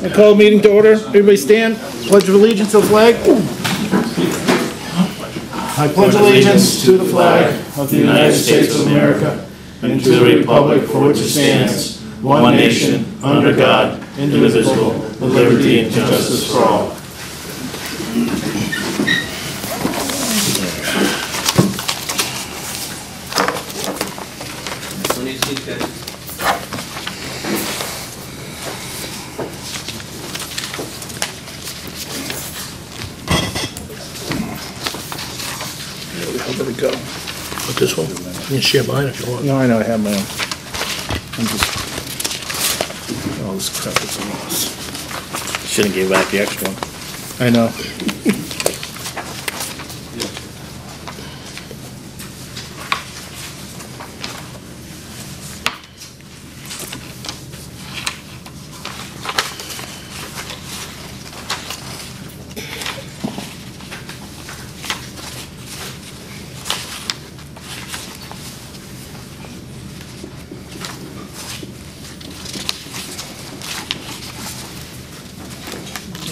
I call the meeting to order. Everybody stand. Pledge of allegiance to the flag. I pledge allegiance to the flag of the United States of America and to the republic for which it stands, one nation, under God, indivisible, with liberty and justice for all. How did it go? With this one? You can share mine if you want. No, I know, I have my own. I'm just... all this crap is a loss. Shouldn't give back the extra one. I know.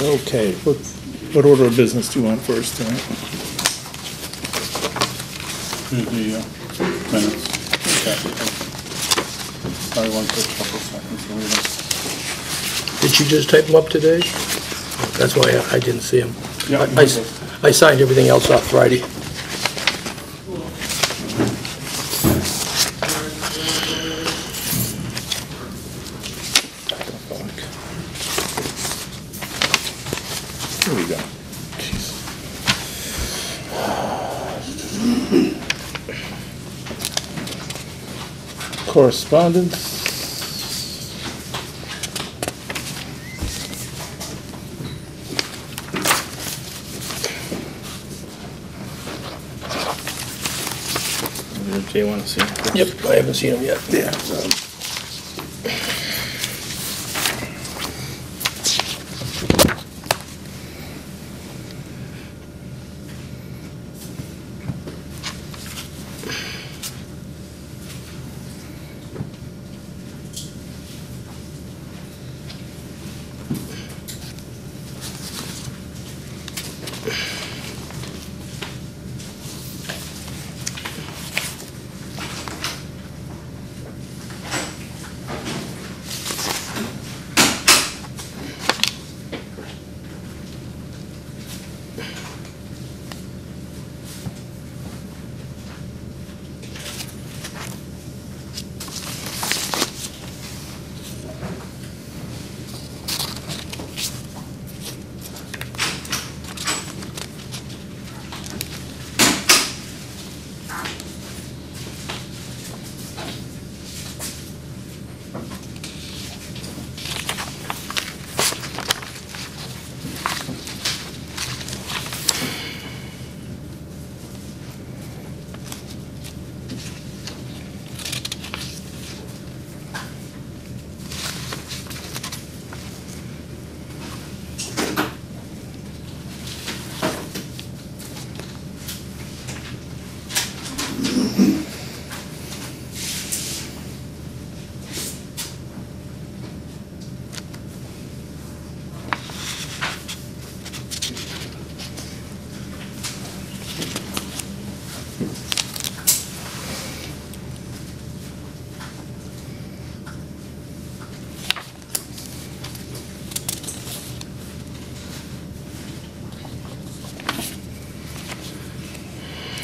Okay, what order of business do you want first tonight? The minutes. Sorry, one quick couple seconds to read them. Did you just type them up today? That's why I didn't see them. Yeah, I signed everything else off Friday. Here we go. Correspondence. Do you want to see? Yep, I haven't seen them yet. Yeah.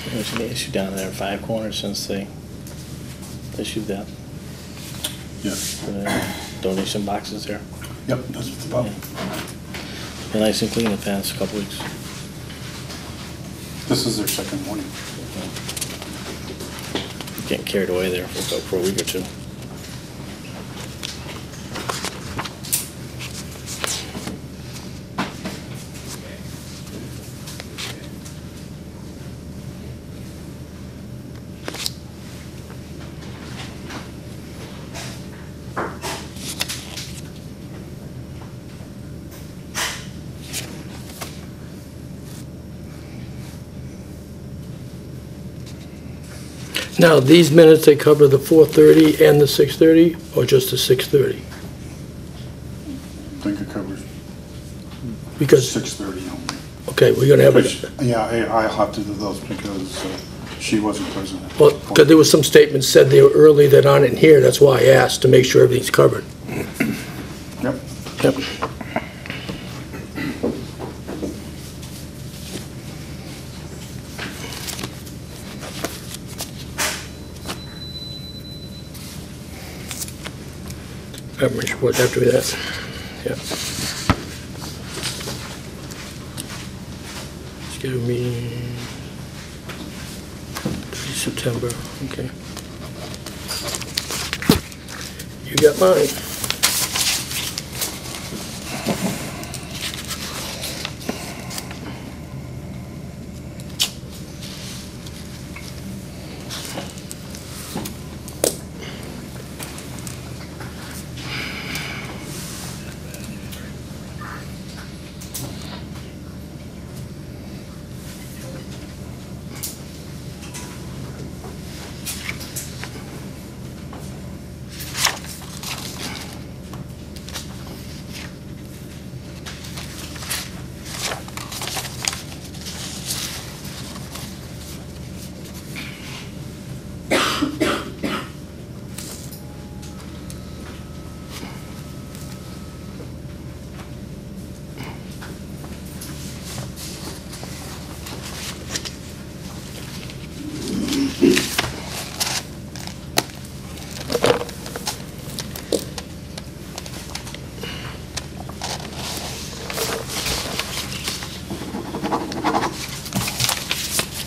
There's an issue down there in Five Corners since they issued that. Yes. Donation boxes there. Yep, that's what's about. Been nice and clean the past couple weeks. This is their second morning. Getting carried away there for a week or two. Now, these minutes, they cover the 4:30 and the 6:30, or just the 6:30? think it covers Because, 6:30 only. okay, we're gonna have But, a, yeah, I'll have to do those because she wasn't present. well, because there was some statements said they were early that aren't in here, that's why I asked, to make sure everything's covered. Yep. Yep. Government report after that, yeah. Scheduled meeting, September, okay. You got mine.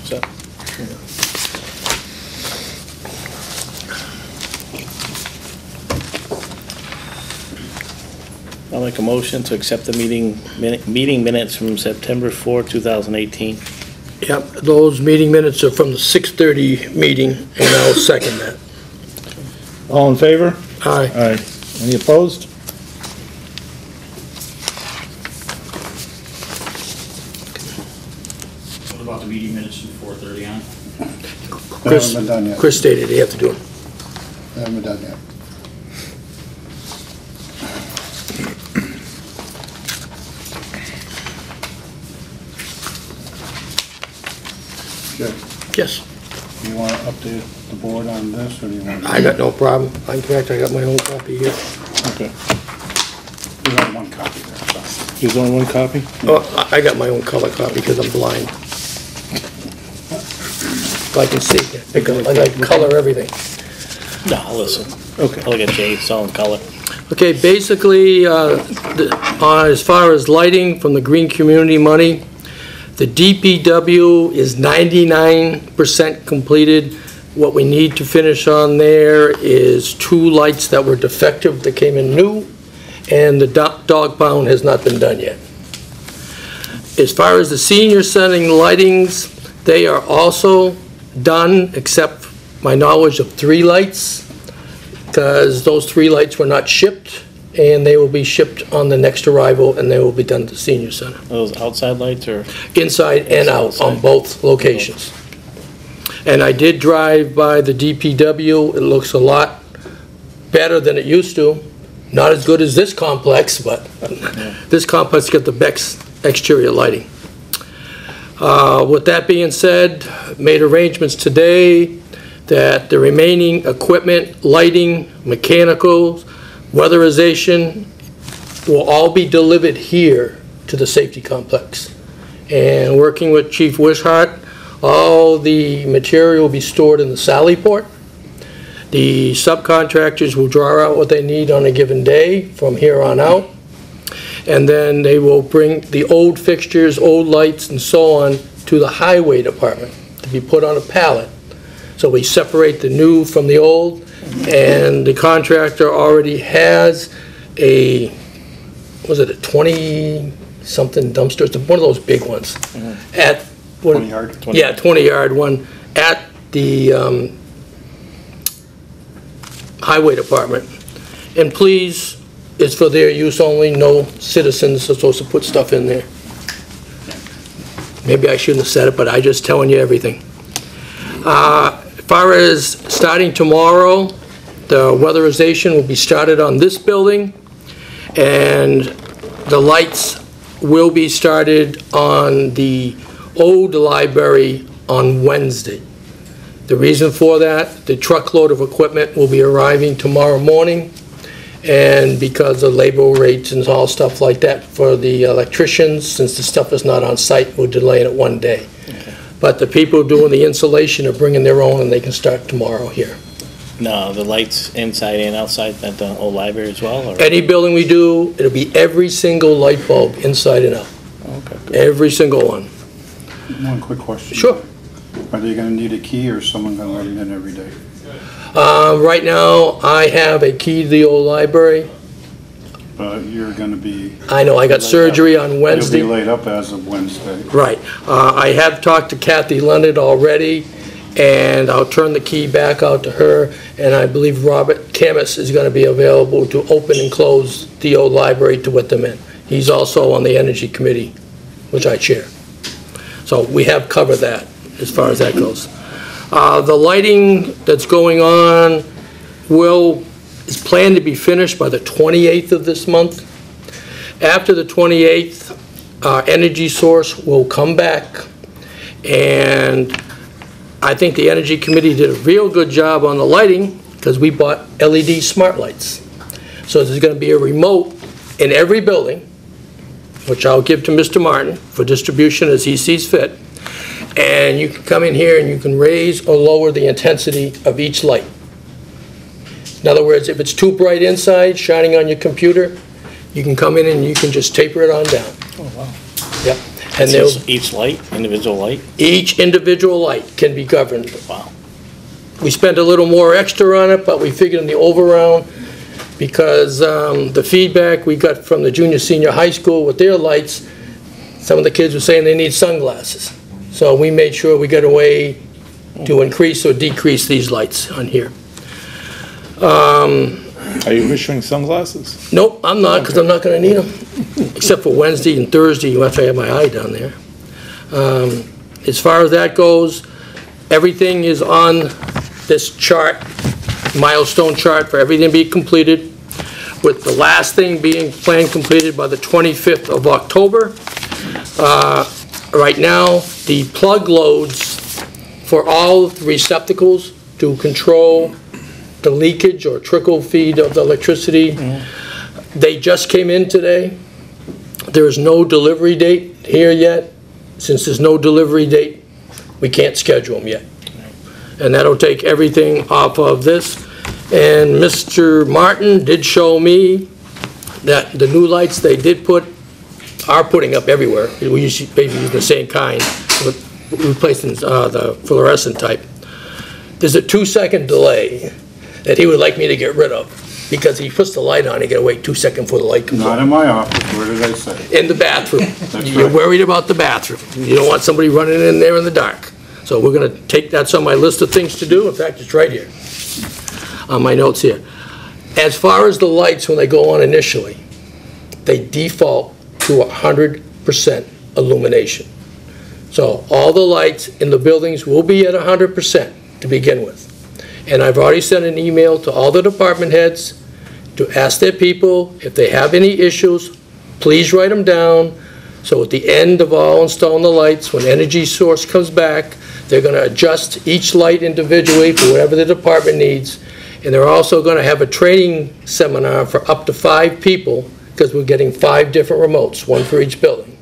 So, I'll make a motion to accept the meeting minutes from September 4, 2018. Yep, those meeting minutes are from the 6:30 meeting, and I'll second that. All in favor? Aye. Aye. Any opposed? What about the meeting minutes from 4:30 on? They haven't been done yet. Chris stated they have to do it. They haven't been done yet. Okay. Yes, Do you want to update the board on this, or do you want? I got no problem. In fact, I got my own copy here. Okay. There's only one copy there, so. There's only one copy? Oh, I got my own color copy because I'm blind. I can see, I like color everything. No, I'll listen. Okay. I'll look at Jay, it's all in color. Okay, basically, as far as lighting from the green community money, the DPW is 99% completed. What we need to finish on there is 2 lights that were defective that came in new, and the dog pound has not been done yet. As far as the senior center lightings, they are also done, except my knowledge of 3 lights, because those 3 lights were not shipped, and they will be shipped on the next arrival, and they will be done at the senior center. Those outside lights or? Inside and out on Outside. both locations. And I did drive by the DPW. It looks a lot better than it used to. Not as good as this complex, but this complex got the best exterior lighting. With that being said, made arrangements today that the remaining equipment, lighting, mechanicals, weatherization will all be delivered here to the safety complex. And working with Chief Wishart, all the material will be stored in the Sally Port. The subcontractors will draw out what they need on a given day from here on out. And then they will bring the old fixtures, old lights, and so on to the highway department to be put on a pallet. So we separate the new from the old, and the contractor already has a, was it a 20-something dumpster? It's one of those big ones. At what- 20 yard? Yeah, 20-yard one at the highway department. And please, it's for their use only, no citizens are supposed to put stuff in there. Maybe I shouldn't have said it, but I'm just telling you everything. As far as starting tomorrow, the weatherization will be started on this building, and the lights will be started on the old library on Wednesday. The reason for that, the truckload of equipment will be arriving tomorrow morning, and because of labor rates and all stuff like that for the electricians, since the stuff is not on site, we're delaying it one day. Okay. But the people doing the installation are bringing their own, and they can start tomorrow here. No, the lights inside and outside at the old library as well, or? Any building we do, it'll be every single light bulb inside and out, Okay, good. every single one. One quick question. Sure. Are they gonna need a key, or is someone gonna let them in every day? Right now, I have a key to the old library. But you're gonna be. I know, I got surgery on Wednesday. You'll be laid up as of Wednesday. Right. I have talked to Kathy Leonard already, and I'll turn the key back out to her, and I believe Robert Camus is going to be available to open and close the old library to let them in. He's also on the Energy Committee, which I chair. So we have covered that as far as that goes. The lighting that's going on is planned to be finished by the 28th of this month. After the 28th, our energy source will come back, and I think the Energy Committee did a real good job on the lighting because we bought LED smart lights. So there's going to be a remote in every building, which I'll give to Mr. Martin for distribution as he sees fit. And you can come in here and you can raise or lower the intensity of each light. In other words, if it's too bright inside, shining on your computer, you can come in and you can just taper it on down. Oh, wow. Yep. And Each light, individual light? each individual light can be governed. Wow. We spent a little more extra on it, but we figured in the overround, because the feedback we got from the junior, senior high school with their lights, some of the kids were saying they need sunglasses. So we made sure we got a way to increase or decrease these lights on here. Are you issuing sunglasses? Nope, I'm not, because I'm not going to need them, except for Wednesday and Thursday after I have my eye down there. As far as that goes, everything is on this chart, milestone chart for everything to be completed, with the last thing being planned completed by the 25th of October. Right now, the plug loads for all the receptacles to control the leakage or trickle feed of the electricity, they just came in today. There is no delivery date here yet. Since there's no delivery date, we can't schedule them yet. And that'll take everything off of this. And Mr. Martin did show me that the new lights they did are putting up everywhere. We usually maybe use the same kind, but replacing the fluorescent type. There's a 2-second delay that he would like me to get rid of, because he puts the light on, he gotta wait 2 seconds before the light comes Not on. in my office, where did I say? In the bathroom. That's You're right. worried about the bathroom. You don't want somebody running in there in the dark. So we're gonna that's on my list of things to do. In fact, it's right here, on my notes here. As far as the lights, when they go on initially, they default to 100% illumination. So all the lights in the buildings will be at 100% to begin with. And I've already sent an email to all the department heads to ask their people if they have any issues, please write them down. So at the end of all installing the lights, when energy source comes back, they're going to adjust each light individually for whatever the department needs. And they're also going to have a training seminar for up to 5 people, because we're getting 5 different remotes, 1 for each building,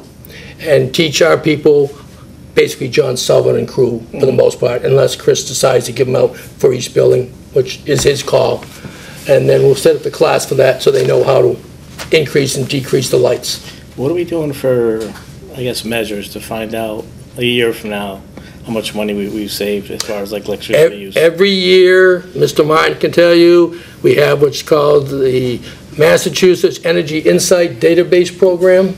and teach our people, basically John Sullivan and crew for the most part, unless Chris decides to give them out for each building, which is his call. And then we'll set up the class for that so they know how to increase and decrease the lights. What are we doing for, I guess, measures to find out a year from now how much money we've saved as far as like electricity use? Every year, Mr. Martin can tell you, we have what's called the Massachusetts Energy Insight Database Program,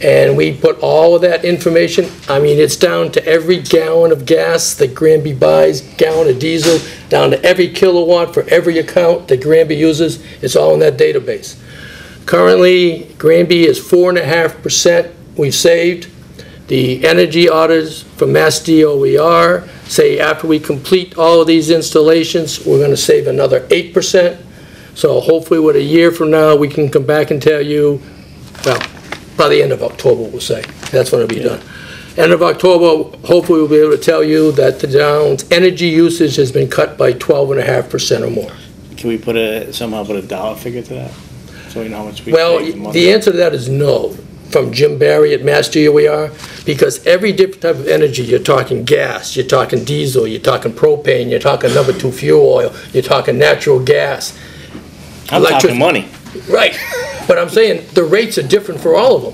and we put all of that information. I mean, it's down to every gallon of gas that Granby buys, gallon of diesel, down to every kilowatt for every account that Granby uses. It's all in that database. Currently, Granby is 4.5% we've saved. The energy auditors from Mass DOER say after we complete all of these installations, we're going to save another 8%. So hopefully with a year from now, we can come back and tell you, well, by the end of October, we'll say. That's when it'll be done. End of October, hopefully we'll be able to tell you that the town's energy usage has been cut by 12.5% or more. Can we somehow put a dollar figure to that? So we know how much we Well, save the month? the answer to that is no. From Jim Barry at Mass DOER, because every different type of energy, you're talking gas, you're talking diesel, you're talking propane, you're talking number 2 fuel oil, you're talking natural gas. I'm talking money. Right, but I'm saying the rates are different for all of them.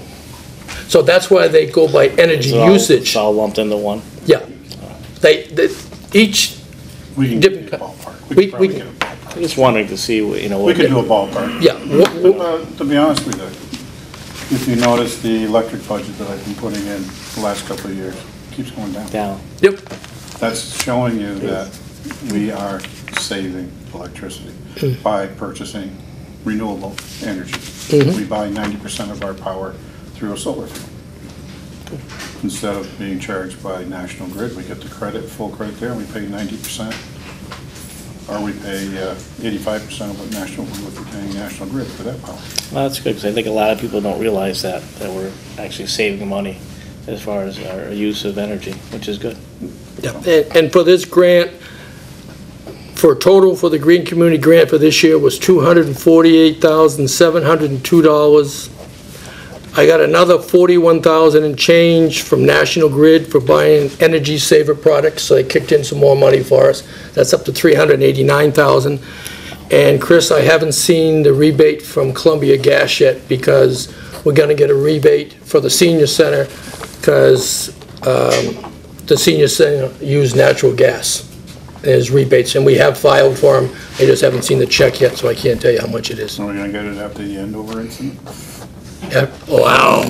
So that's why they go by energy usage. It's all lumped into one? Yeah. They each, We can Different get a co- ballpark. we- We can probably we- get a ballpark. I'm just wondering to see, what We could do a ballpark. yeah, To be honest with you, if you notice the electric budget that I've been putting in the last couple of years, keeps going down. down. yep, That's showing you that we are saving electricity by purchasing renewable energy. We buy 90% of our power through a solar field. Instead of being charged by National Grid, we get the credit, full credit there, and we pay 90%. Or we pay 85% of what National, we would be paying National Grid for that power. Well, that's good, because I think a lot of people don't realize that we're actually saving money as far as our use of energy, which is good. yeah. And for this grant, for total for the Green Community Grant for this year was $248,702. I got another $41,000 and change from National Grid for buying energy saver products, so they kicked in some more money for us. That's up to $389,000. And Chris, I haven't seen the rebate from Columbia Gas yet, because we're gonna get a rebate for the senior center, because the senior center use natural gas. There's rebates, and we have filed for them. I just haven't seen the check yet, so I can't tell you how much it is. So we're gonna get it after the Andover incident? Yeah, wow.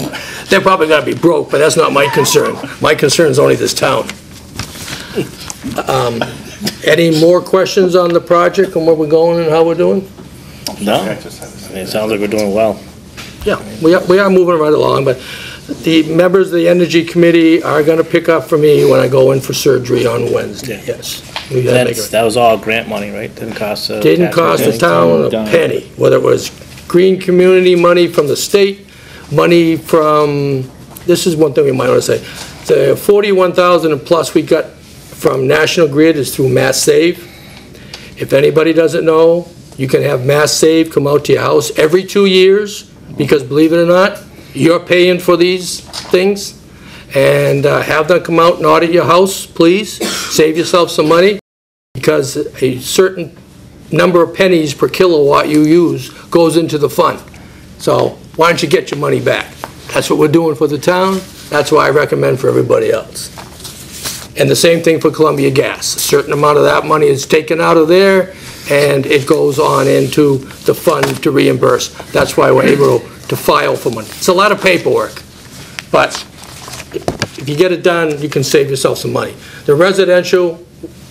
They're probably gonna be broke, but that's not my concern. My concern is only this town. Any more questions on the project and where we're going and how we're doing? No, I just had to I say mean, it that. sounds like we're doing well. Yeah, we are moving right along, but the members of the Energy Committee are gonna pick up for me when I go in for surgery on Wednesday, Yeah. yes. We gotta make it. That was all grant money, right? Didn't cost the Didn't cost the town a penny, whether it was green community money from the state, money from, this is one thing we might want to say, the 41,000 and plus we got from National Grid is through Mass Save. If anybody doesn't know, you can have Mass Save come out to your house every 2 years, because believe it or not, you're paying for these things, and have them come out and audit your house, please. Save yourself some money, because a certain number of pennies per kilowatt you use goes into the fund. So why don't you get your money back? That's what we're doing for the town. That's what I recommend for everybody else. And the same thing for Columbia Gas. A certain amount of that money is taken out of there, and it goes on into the fund to reimburse. That's why we're able to file for money. It's a lot of paperwork, but if you get it done, you can save yourself some money. The residential,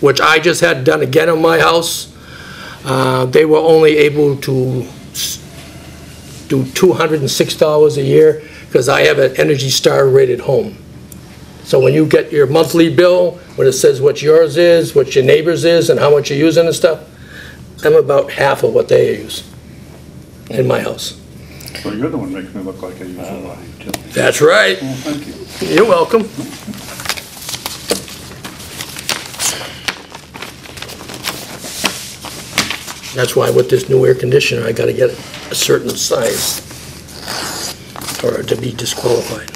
which I just had done again on my house, they were only able to do $206 a year, because I have an Energy Star rated home. So when you get your monthly bill, when it says what yours is, what your neighbor's is, and how much you're using and stuff, I'm about half of what they use in my house. So you're the one making me look like I use a lot of utilities. That's right. Well, thank you. You're welcome. That's why with this new air conditioner, I gotta get a certain size or to be disqualified.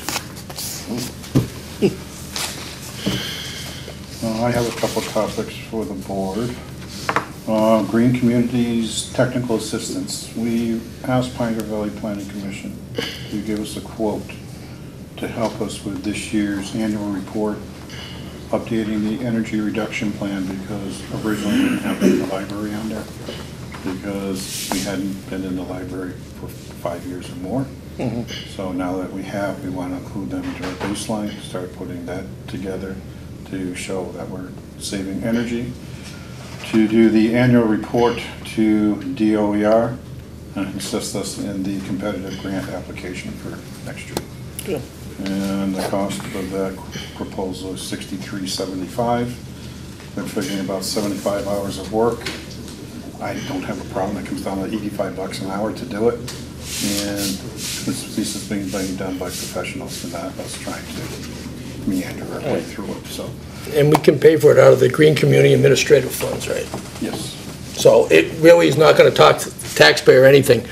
I have a couple topics for the board. Green Communities Technical Assistance. We asked Pioneer Valley Planning Commission to give us a quote to help us with this year's annual report, updating the energy reduction plan, because originally we didn't have the library on there, because we hadn't been in the library for 5 years or more. So now that we have, we want to include them into our baseline, start putting that together to show that we're saving energy. To do the annual report to DOER and assist us in the competitive grant application for next year. Good. And the cost of that proposal is $63.75. They're figuring about 75 hours of work. I don't have a problem. It comes down to $85 an hour to do it. And this is being done by professionals and not us trying to meander our way through it, so, And we can pay for it out of the Green Community Administrative Funds, right? yes. So it really is not gonna talk to the taxpayer anything,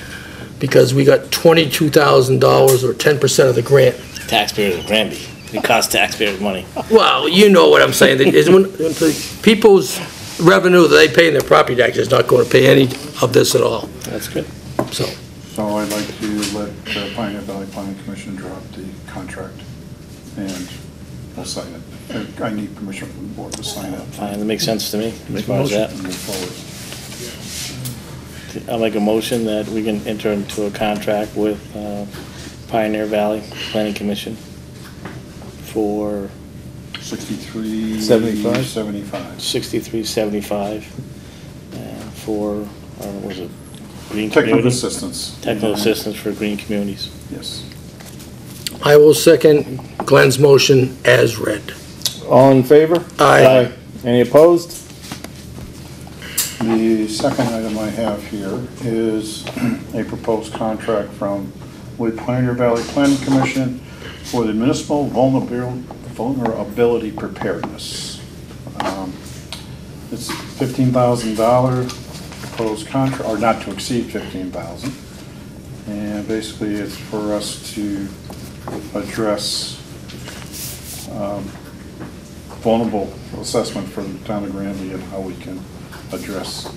because we got $22,000 or 10% of the grant. Taxpayers of Granby. It costs taxpayers money. Well, you know what I'm saying, is when the people's revenue that they pay in their property tax is not gonna pay any of this at all, That's good. so. So I'd like to let the Pioneer Valley Planning Commission drop the contract, and we'll sign it. I need permission from the board to sign it. Fine, that makes sense to me, as Make a far as that. And move forward. I'll make a motion that we can enter into a contract with Pioneer Valley Planning Commission for 75? 6375. $63.75 for, what was it? Green Technical Community? assistance. Technical assistance for green communities. Yes. I will second Glenn's motion as read. All in favor? Aye. Any opposed? The second item I have here is a proposed contract with Pioneer Valley Planning Commission for the municipal vulnerability preparedness. It's $15,000 proposed contract, or not to exceed $15,000. And basically it's for us to address vulnerable assessment for the town of Granby and how we can address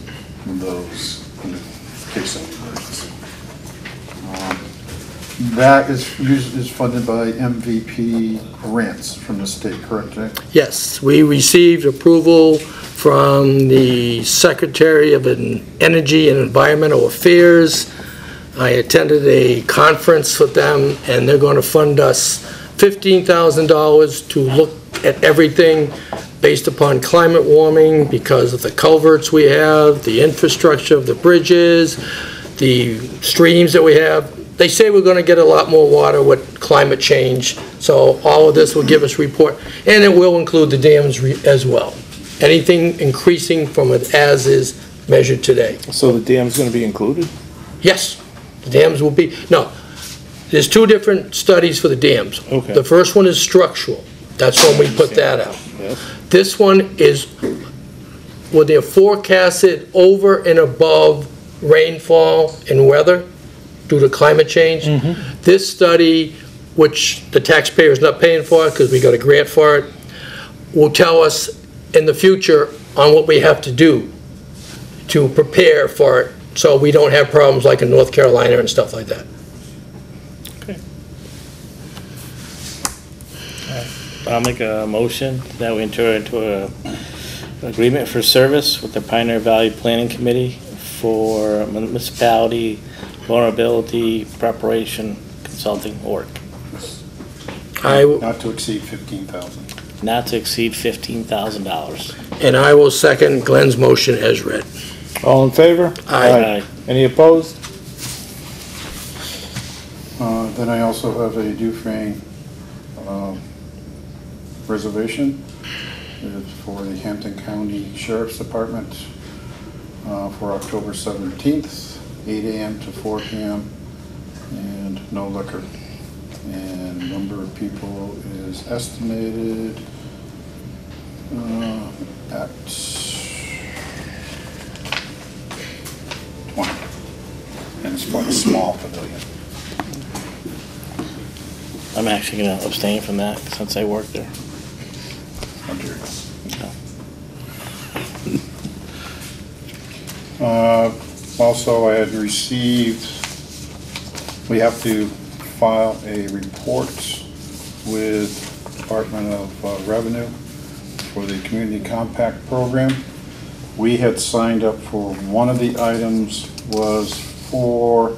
those in the case of emergency. That is funded by MVP grants from the state, correct, Jay? Yes, we received approval from the Secretary of Energy and Environmental Affairs. I attended a conference with them, and they're going to fund us $15,000 to look at everything based upon climate warming because of the culverts we have, the infrastructure of the bridges, the streams that we have. They say we're going to get a lot more water with climate change, so all of this will give us report, and it will include the dams as well. Anything increasing from it as is measured today. So the dam's gonna be included? Yes, the dams will be, no, there's two different studies for the dams. Okay. The first one is structural, that's when we put that out. Yes. This one is, well, they're forecasted over and above rainfall and weather due to climate change. This study, which the taxpayer is not paying for because we got a grant for it, will tell us in the future on what we have to do to prepare for it so we don't have problems like in North Carolina and stuff like that. I'll make a motion that we enter into an agreement for service with the Pioneer Valley Planning Committee for municipality vulnerability preparation consulting work, Not to exceed 15,000. not to exceed $15,000. And I will second Glenn's motion as read. All in favor? Aye. Any opposed? Then I also have a Dufresne reservation. It's for the Hampton County Sheriff's Department for October 17th, 8 a.m. to 4 p.m. and no liquor. And number of people is estimated at 20. And it's quite a small pavilion. I'm actually going to abstain from that since I work there. Also, I had received, we have to file a report with Department of Revenue for the Community Compact Program. We had signed up for one of the items was for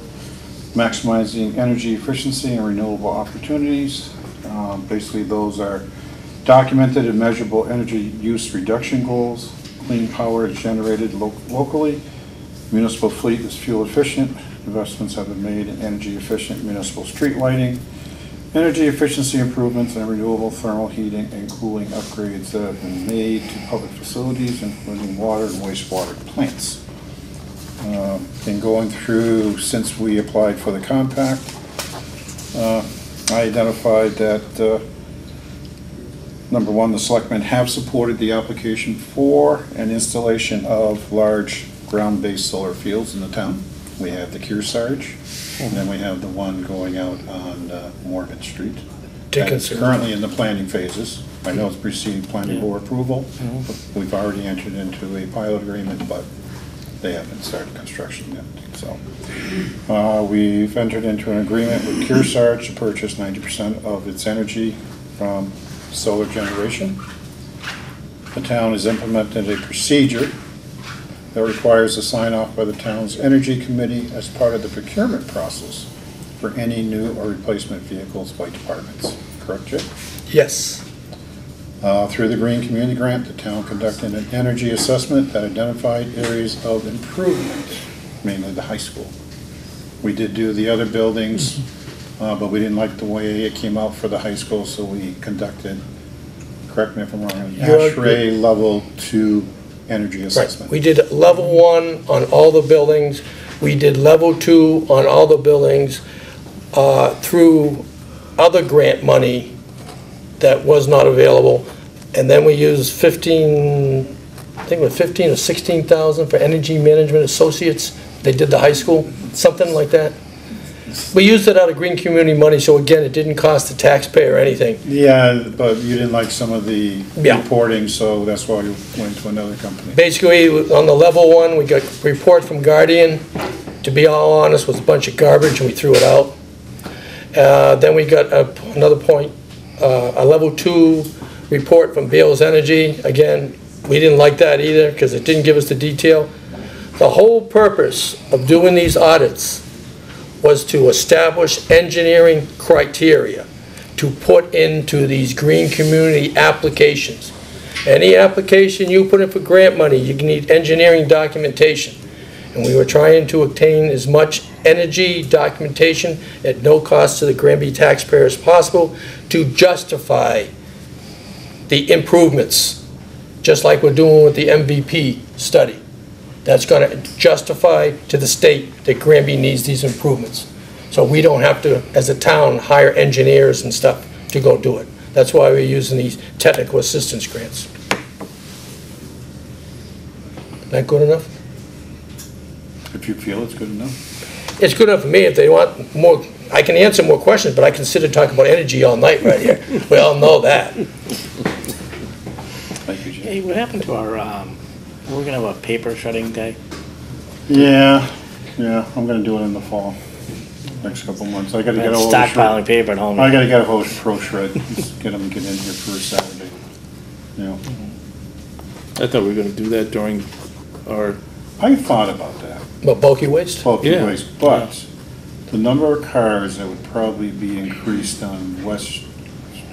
maximizing energy efficiency and renewable opportunities. Basically, those are documented and measurable energy use reduction goals. Clean power is generated locally. Municipal fleet is fuel efficient. Investments have been made in energy efficient municipal street lighting. Energy efficiency improvements and renewable thermal heating and cooling upgrades that have been made to public facilities, including water and wastewater plants. In going through, since we applied for the compact, I identified that, number one, the selectmen have supported the application for an installation of large ground-based solar fields in the town. We have the Kearsarge, and then we have the one going out on Morgan Street. And it's currently in the planning phases. I know it's received planning board approval. We've already entered into a pilot agreement, but they haven't started construction yet. So we've entered into an agreement with Kearsarge to purchase 90% of its energy from solar generation. The town has implemented a procedure that requires a sign-off by the town's energy committee as part of the procurement process for any new or replacement vehicles by departments. Correct, Jay? Yes. Through the Green Community Grant, the town conducted an energy assessment that identified areas of improvement, mainly the high school. We did do the other buildings, but we didn't like the way it came out for the high school, so we conducted, correct me if I'm wrong, an ASHRAE level 2 energy assessment. Right. We did level 1 on all the buildings. We did level 2 on all the buildings through other grant money that was not available. And then we used 15, I think it was 15 or 16,000 for Energy Management Associates. They did the high school, something like that. We used it out of green community money, so again, it didn't cost the taxpayer anything. Yeah, but you didn't like some of the reporting, so that's why you went to another company. Basically, on the level 1, we got a report from Guardian. To be all honest, was a bunch of garbage, and we threw it out. Then we got another point, a level 2 report from Beals Energy. Again, we didn't like that either because it didn't give us the detail. The whole purpose of doing these audits was to establish engineering criteria to put into these green community applications. Any application you put in for grant money, you need engineering documentation. And we were trying to obtain as much energy documentation at no cost to the Granby taxpayer as possible to justify the improvements, just like we're doing with the MVP study. That's going to justify to the state that Granby needs these improvements. So we don't have to, as a town, hire engineers and stuff to go do it. That's why we're using these technical assistance grants. That good enough? If you feel it's good enough. It's good enough for me. If they want more, I can answer more questions, but I can sit and talk about energy all night right here. We all know that. Thank you, Jim. Hey, what happened to our, we're gonna have a paper shredding day? Yeah, I'm gonna do it in the fall, next couple months. I gotta get a hold of Stockpiling paper at home. I gotta get a hold of Pro Shred, get them in here for a Saturday. You know, I thought we were gonna do that during our, I thought about that, But bulky waste? bulky Yeah. waste, but the number of cars that would probably be increased on West,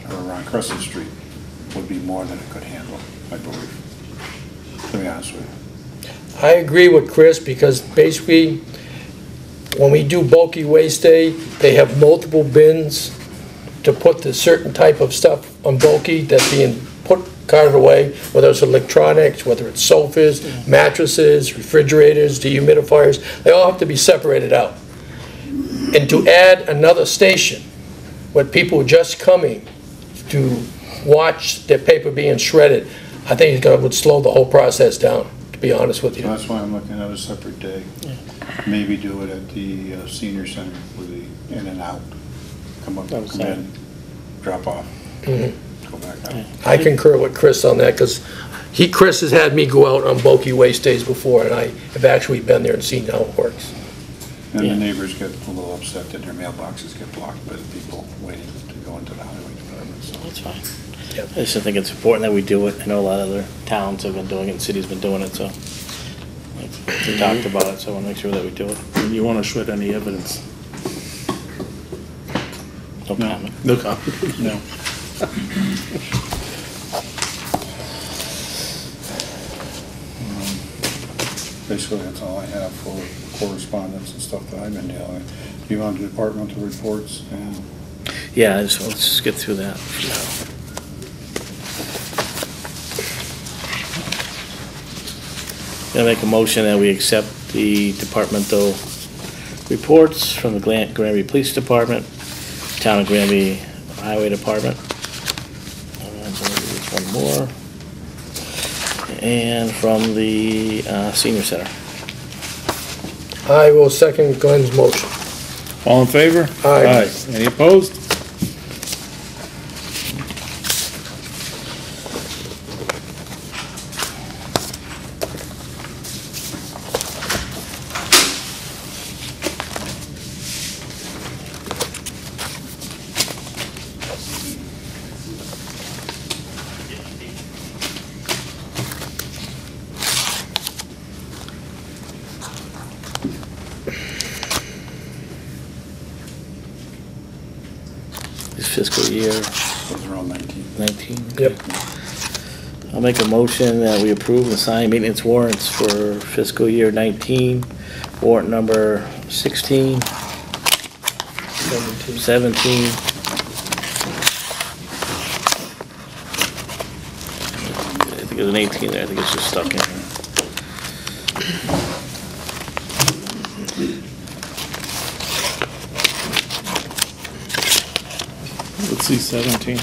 or on Crescent Street would be more than it could handle, I believe, to be honest with you. I agree with Chris, because basically, when we do bulky waste day, they have multiple bins to put the certain type of stuff on bulky that's being carted away, whether it's electronics, whether it's sofas, mattresses, refrigerators, dehumidifiers, they all have to be separated out. And to add another station with people just coming to watch their paper being shredded, I think it would slow the whole process down, to be honest with you. So that's why I'm looking at a separate day. Maybe do it at the senior center with the in and out. Come up, come in, drop off, go back out. I concur with Chris on that, because Chris has had me go out on bulky waste days before, and I have actually been there and seen how it works. And the neighbors get a little upset that their mailboxes get blocked by the people waiting to go into the highway department, so. That's fine. Yep. I just think it's important that we do it. I know a lot of other towns have been doing it, and cities been doing it, so. We talked about it, so I wanna make sure that we do it. and you wanna shred any evidence? No comment. No comment. No. Basically, that's all I have for correspondence and stuff that I've been dealing with. Do you want to do departmental reports? And Yeah, let's just get through that. Gonna make a motion that we accept the departmental reports from the Granby Police Department, Town of Granby Highway Department. There's one more. And from the Senior Center. I will second Glenn's motion. All in favor? Aye. Any opposed? This fiscal year Those are all 19. 19. Yep. I'll make a motion that we approve and sign maintenance warrants for fiscal year 19, warrant number 16, 17. I think there's an 18 there, I think it's just stuck in there. Let's see, 17.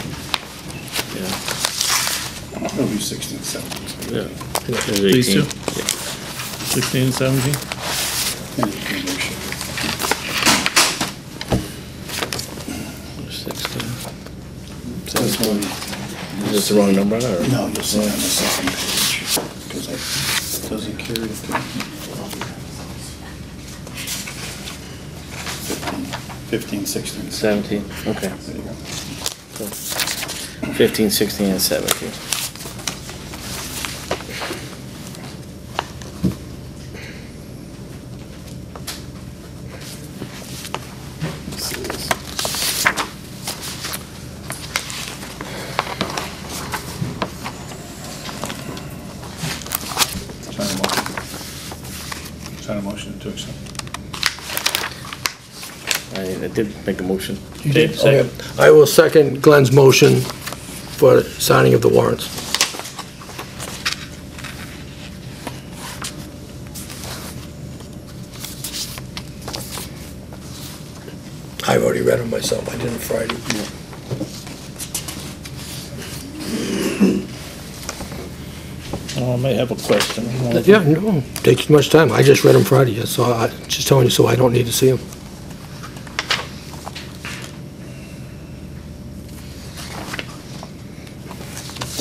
Yeah, It'll be 16, 17. yeah. There's These 18. two? 16 and 17? And you can make sure. There's 16. This one, Is this the wrong number on it, or? no, you'll see on the second page, because it doesn't carry it to 15, 16. 17, okay. There you go. 15, 16, and 17. Let's see this. Sign a motion to accept. I did make a motion. You did? Okay. I will second Glenn's motion for signing of the warrants. I've already read them myself. I did it Friday. Oh, I may have a question. Yeah, no, takes too much time. I just read them Friday, so I just telling you, so I don't need to see them.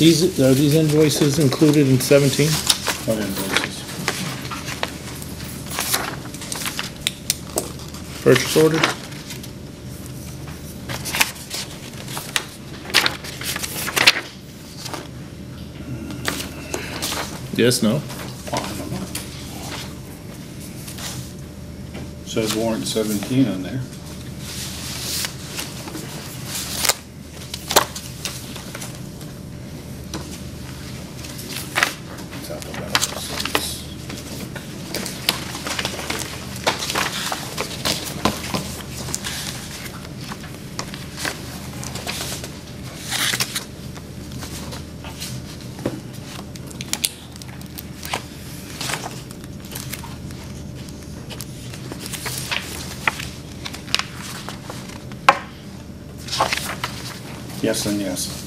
Are these invoices included in 17? What invoices? Purchase order? Yes, no? Oh, I don't know. Says warrant 17 on there. It's alphabetical, so it's- Yes and yes.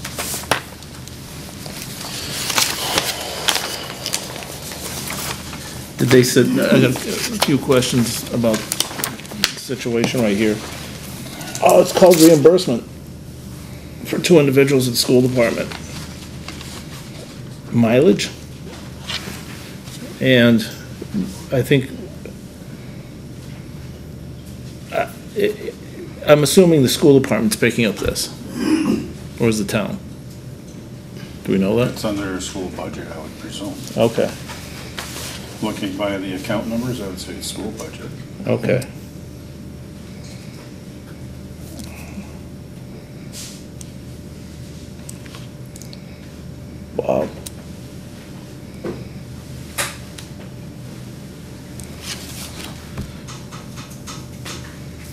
Did they sit, I got a few questions about the situation right here. Oh, it's called reimbursement for 2 individuals at the school department. Mileage? And I think, I'm assuming the school department's picking up this, or is the town? Do we know that? It's under their school budget, I would presume. Okay, Looking by the account numbers, I would say it's school budget. okay. Wow.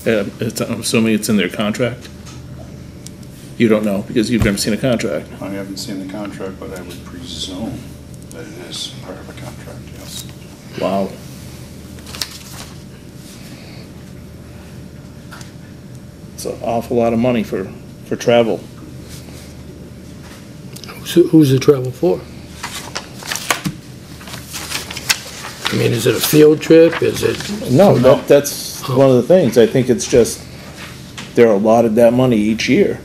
Yeah, I'm assuming it's in their contract? You don't know, because you've never seen a contract. I haven't seen the contract, but I would presume that it is part of a contract, yes. Wow. It's an awful lot of money for travel. Who's the travel for? I mean, is it a field trip? Is it? No, that's one of the things. I think it's just, they're allotted that money each year.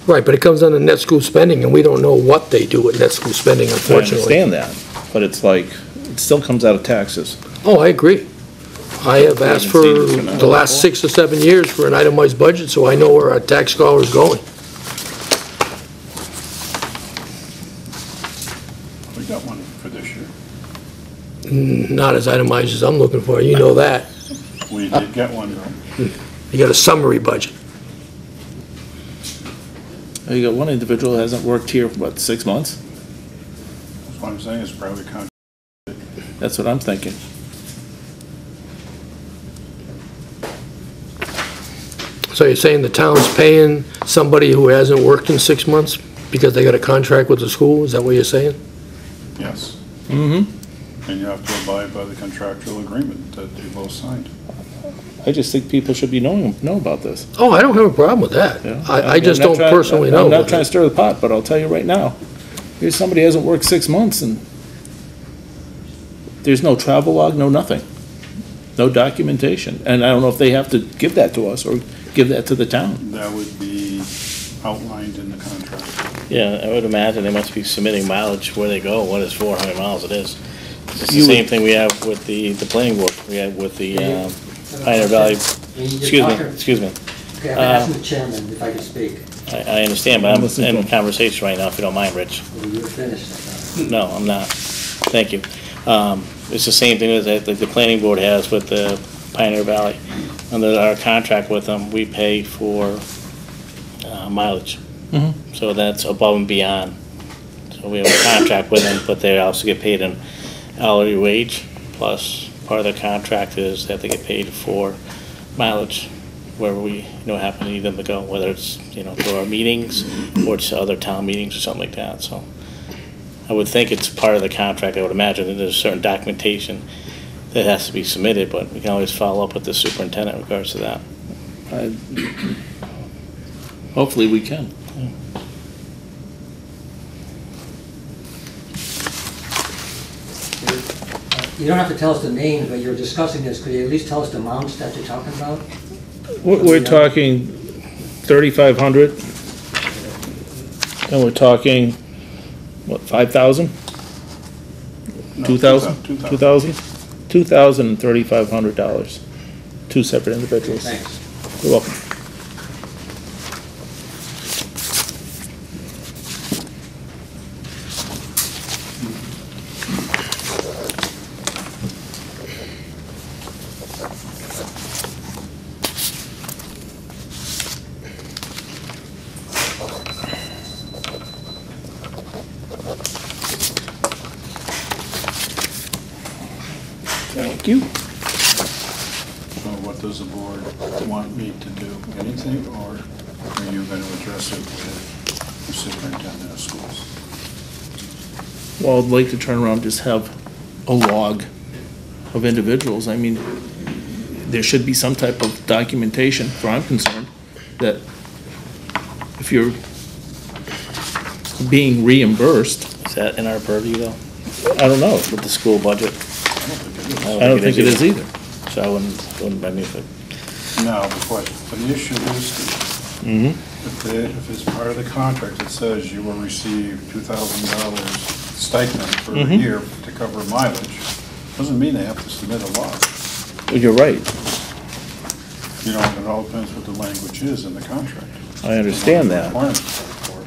Right, but it comes under net school spending, and we don't know what they do with net school spending, I unfortunately. understand that, but it's like, it still comes out of taxes. Oh, I agree. I have asked for the last 6 or 7 years for an itemized budget, so I know where our tax dollar is going. We got one for this year. Not as itemized as I'm looking for, you know that. We did get one though. You got a summary budget. You got one individual that hasn't worked here for, what, 6 months? That's what I'm saying, it's probably That's what I'm thinking. So you're saying the town's paying somebody who hasn't worked in 6 months because they got a contract with the school? Is that what you're saying? yes. Mm-hmm. And you have to abide by the contractual agreement that you both signed. I just think people should be know about this. Oh, I don't have a problem with that. Yeah. I just I'm not don't personally know. I'm not trying to stir the pot, but I'll tell you right now, here's somebody who hasn't worked 6 months and there's no travel log, no nothing. No documentation. And I don't know if they have to give that to us or give that to the town. That would be outlined in the contract. Yeah, I would imagine they must be submitting mileage where they go, what it's for, how many miles it is. It's the You same would- thing we have with the planning board, we have with the Pioneer Valley, excuse me. Okay, I'm asking the chairman if I could speak. I understand, but I'm Listen to in him. conversation right now, if you don't mind, Rich. Well, you're finished, I thought. No, I'm not. Thank you. It's the same thing that the planning board has with the Pioneer Valley. Under our contract with them, we pay for mileage. Mhm. So that's above and beyond. So we have a contract with them, but they also get paid an hourly wage. Plus, part of the contract is that they get paid for mileage wherever we, happen to need them to go, whether it's, to our meetings or to other town meetings or something like that, so. I would think it's part of the contract. I would imagine that there's certain documentation that has to be submitted, but we can always follow up with the superintendent in regards to that. Hopefully we can. You don't have to tell us the names, but you're discussing this, could you at least tell us the amounts that you're talking about? We're talking 3,500, and we're talking, what, 5,000? No, 2,000? 2,000. 2,000? $2,000 and $3,500. Two separate individuals. Thanks. You're welcome. Thank you. So what does the board want me to do? Anything, or are you going to address it with the superintendent of schools? Well, I'd like to turn around and just have a log of individuals. I mean, there should be some type of documentation, where I'm concerned, that if you're being reimbursed, Is that in our purview though, I don't know. with the school budget? I don't think it is either. So I wouldn't buy anything. Now, the issue is, if it's part of the contract, it says you will receive $2,000 stipend for a year to cover mileage, doesn't mean they have to submit a log. Well, you're right. It all depends what the language is in the contract. I understand that. Requirements for it.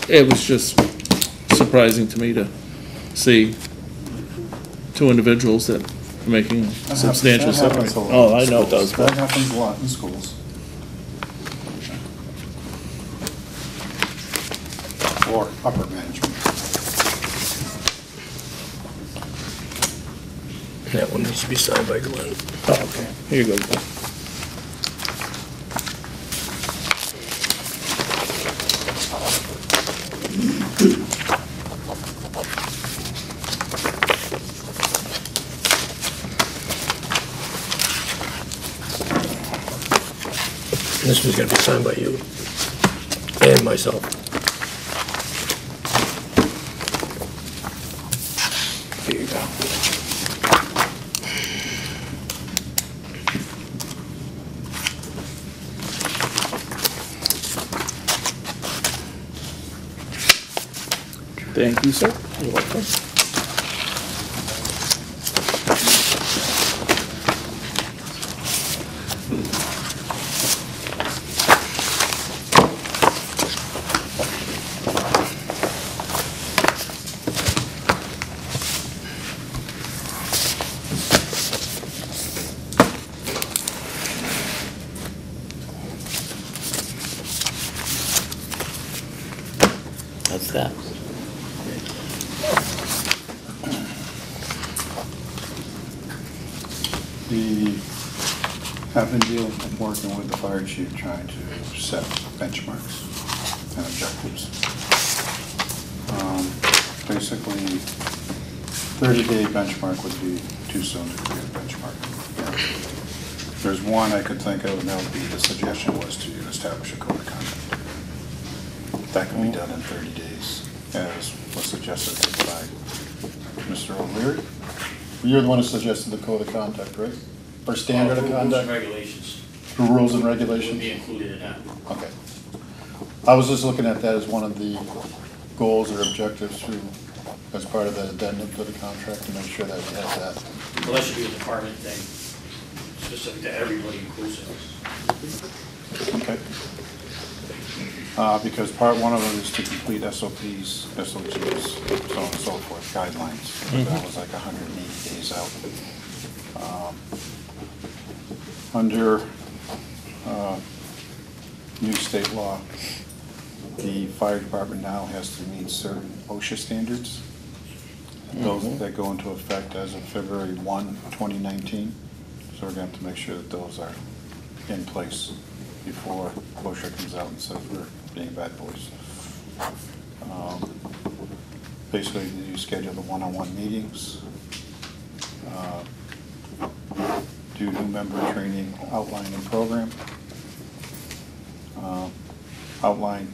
It was just surprising to me to see two individuals that are making substantial That happens separation. a lot Oh, I in know it schools. does, but That happens a lot in schools. Or upper management. That one needs to be signed by Glenn. oh, okay. Here you go. This was gonna be signed by you and myself. Here you go. Thank you, sir. You're welcome. That's that. We have been working with the fire chief trying to set benchmarks and objectives. Basically, 30-day benchmark would be too soon to create a benchmark. There's one I could think of, and that would be, the suggestion was to establish a code of conduct. That can be done in 30 days, as was suggested by Mr. O'Leary. You're the one who suggested the code of conduct, right? Or standard of Rules and conduct? regulations The rules and would regulations? be included in that. Okay. I was just looking at that as one of the goals or objectives through, as part of that addendum to the contract, to make sure that we have that. Well, that should be a department thing, specific to everybody inclusive. Okay. Because part one of it is to complete SOPs, SOGs, so on and so forth, guidelines. That was like 180 days out. Under new state law, the fire department now has to meet certain OSHA standards. Those that go into effect as of February 1, 2019. So we're going to have to make sure that those are in place before OSHA comes out and says we're being bad boys. Basically, you schedule the one-on-one meetings, do new member training, outline and program, outline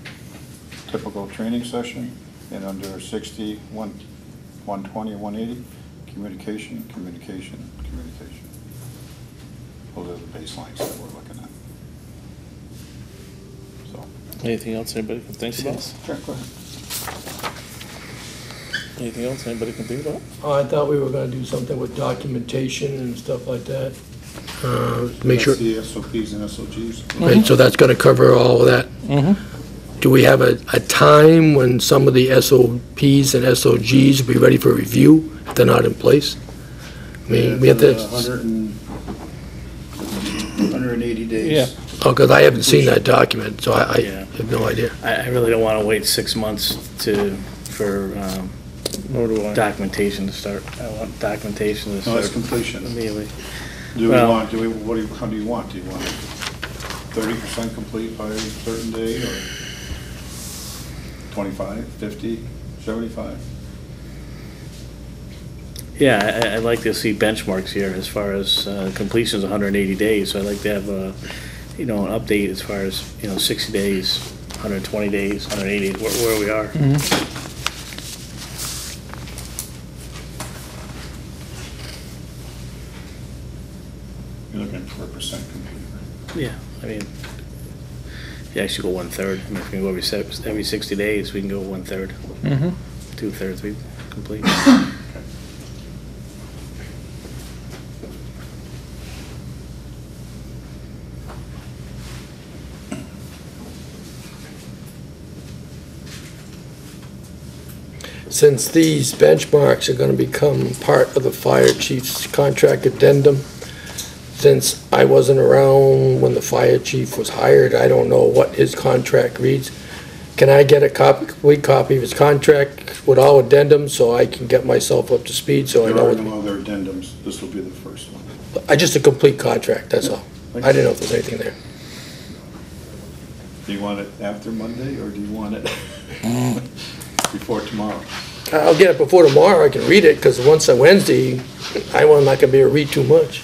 typical training session, and under 60, 120, and 180, communication, communication, communication. Those are the baselines that we're looking at. So. Anything else anybody can think about? Sure, go ahead. Anything else anybody can think about? Oh, I thought we were gonna do something with documentation and stuff like that. Make sure, That's the SOPs and SOGs. right, so that's gonna cover all of that. Do we have a time when some of the SOPs and SOGs will be ready for review if they're not in place? I mean, we have to, 180 days. Yeah. oh, because I haven't seen that document, so I Yeah. have no idea. I really don't want to wait 6 months for Nor do I. documentation to start. I want documentation to No, start it's completion. immediately. Do we Well- want, how do you want? Do you want 30% complete by a certain day, or 25, 50, 75? Yeah, I'd like to see benchmarks here as far as completion is 180 days, so I'd like to have an update as far as, 60 days, 120 days, 180, where we are. You're looking for a percent complete. Yeah, I mean, you actually go 1/3. I mean, if we can go every 60 days, we can go 1/3. 2/3 we complete. Since these benchmarks are gonna become part of the fire chief's contract addendum, since I wasn't around when the fire chief was hired, I don't know what his contract reads. Can I get a complete copy of his contract with all addendums so I can get myself up to speed, so I There are know? no other addendums. This will be the first one. Just a complete contract, that's all. I didn't know if there's anything there. Do you want it after Monday, or do you want it before tomorrow? I'll get it before tomorrow, I can read it, because once on Wednesday, I'm not gonna be able to read too much.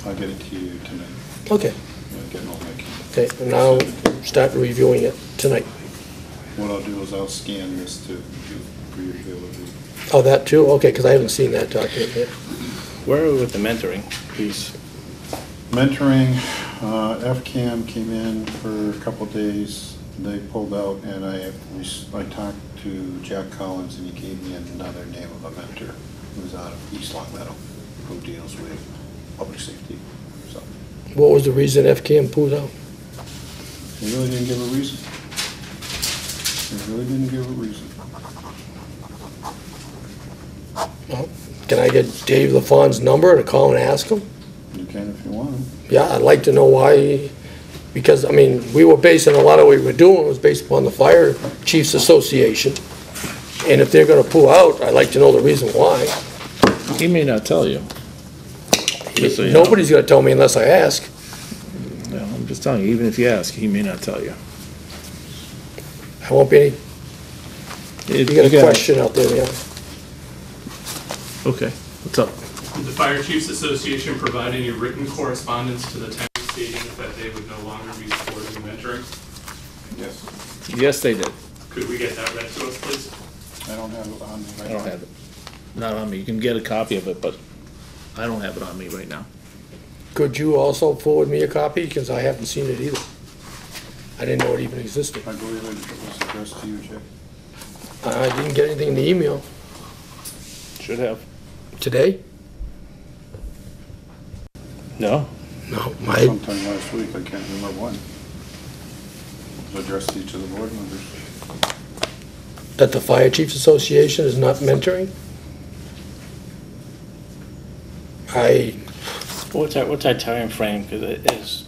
I'll get it to you tonight. Okay. I'll get it all my key. Okay, and now start reviewing it tonight. What I'll do is I'll scan this to you for your availability. Oh, that too? Okay, because I haven't seen that document yet. Where are we with the mentoring piece? Mentoring, FCAM came in for a couple days. They pulled out, and I talked to Jack Collins, and he gave me another name of a mentor who's out of East Long Meadow, who deals with public safety. So What was the reason FCAM pulled out? he really didn't give a reason. He really didn't give a reason. Well, can I get Dave LaFawn's number to call and ask him? You can if you want. Yeah, I'd like to know why, because, I mean, we were basing, a lot of what we were doing was based upon the Fire Chiefs Association. And if they're gonna pull out, I'd like to know the reason why. He may not tell you. Just so you know. Nobody's gonna tell me unless I ask. Yeah, I'm just telling you, even if you ask, he may not tell you. I won't be any, you got a question out there, yeah. Okay, what's up? Did the Fire Chiefs Association provide any written correspondence to the town stating that they would no longer be supporting mentoring? Yes. Yes, they did. Could we get that read to us, please? I don't have it on me right I don't now. have it. Not on me. You can get a copy of it, but I don't have it on me right now. Could you also forward me a copy, because I haven't seen it either. I didn't know it even existed. I believe it was addressed to you, Jay. I didn't get anything in the email. Should have. Today? No? No, Sometime last week, I can't remember when. It was addressed to each of the board members. that the Fire Chiefs Association is not mentoring? What's our time frame? Because as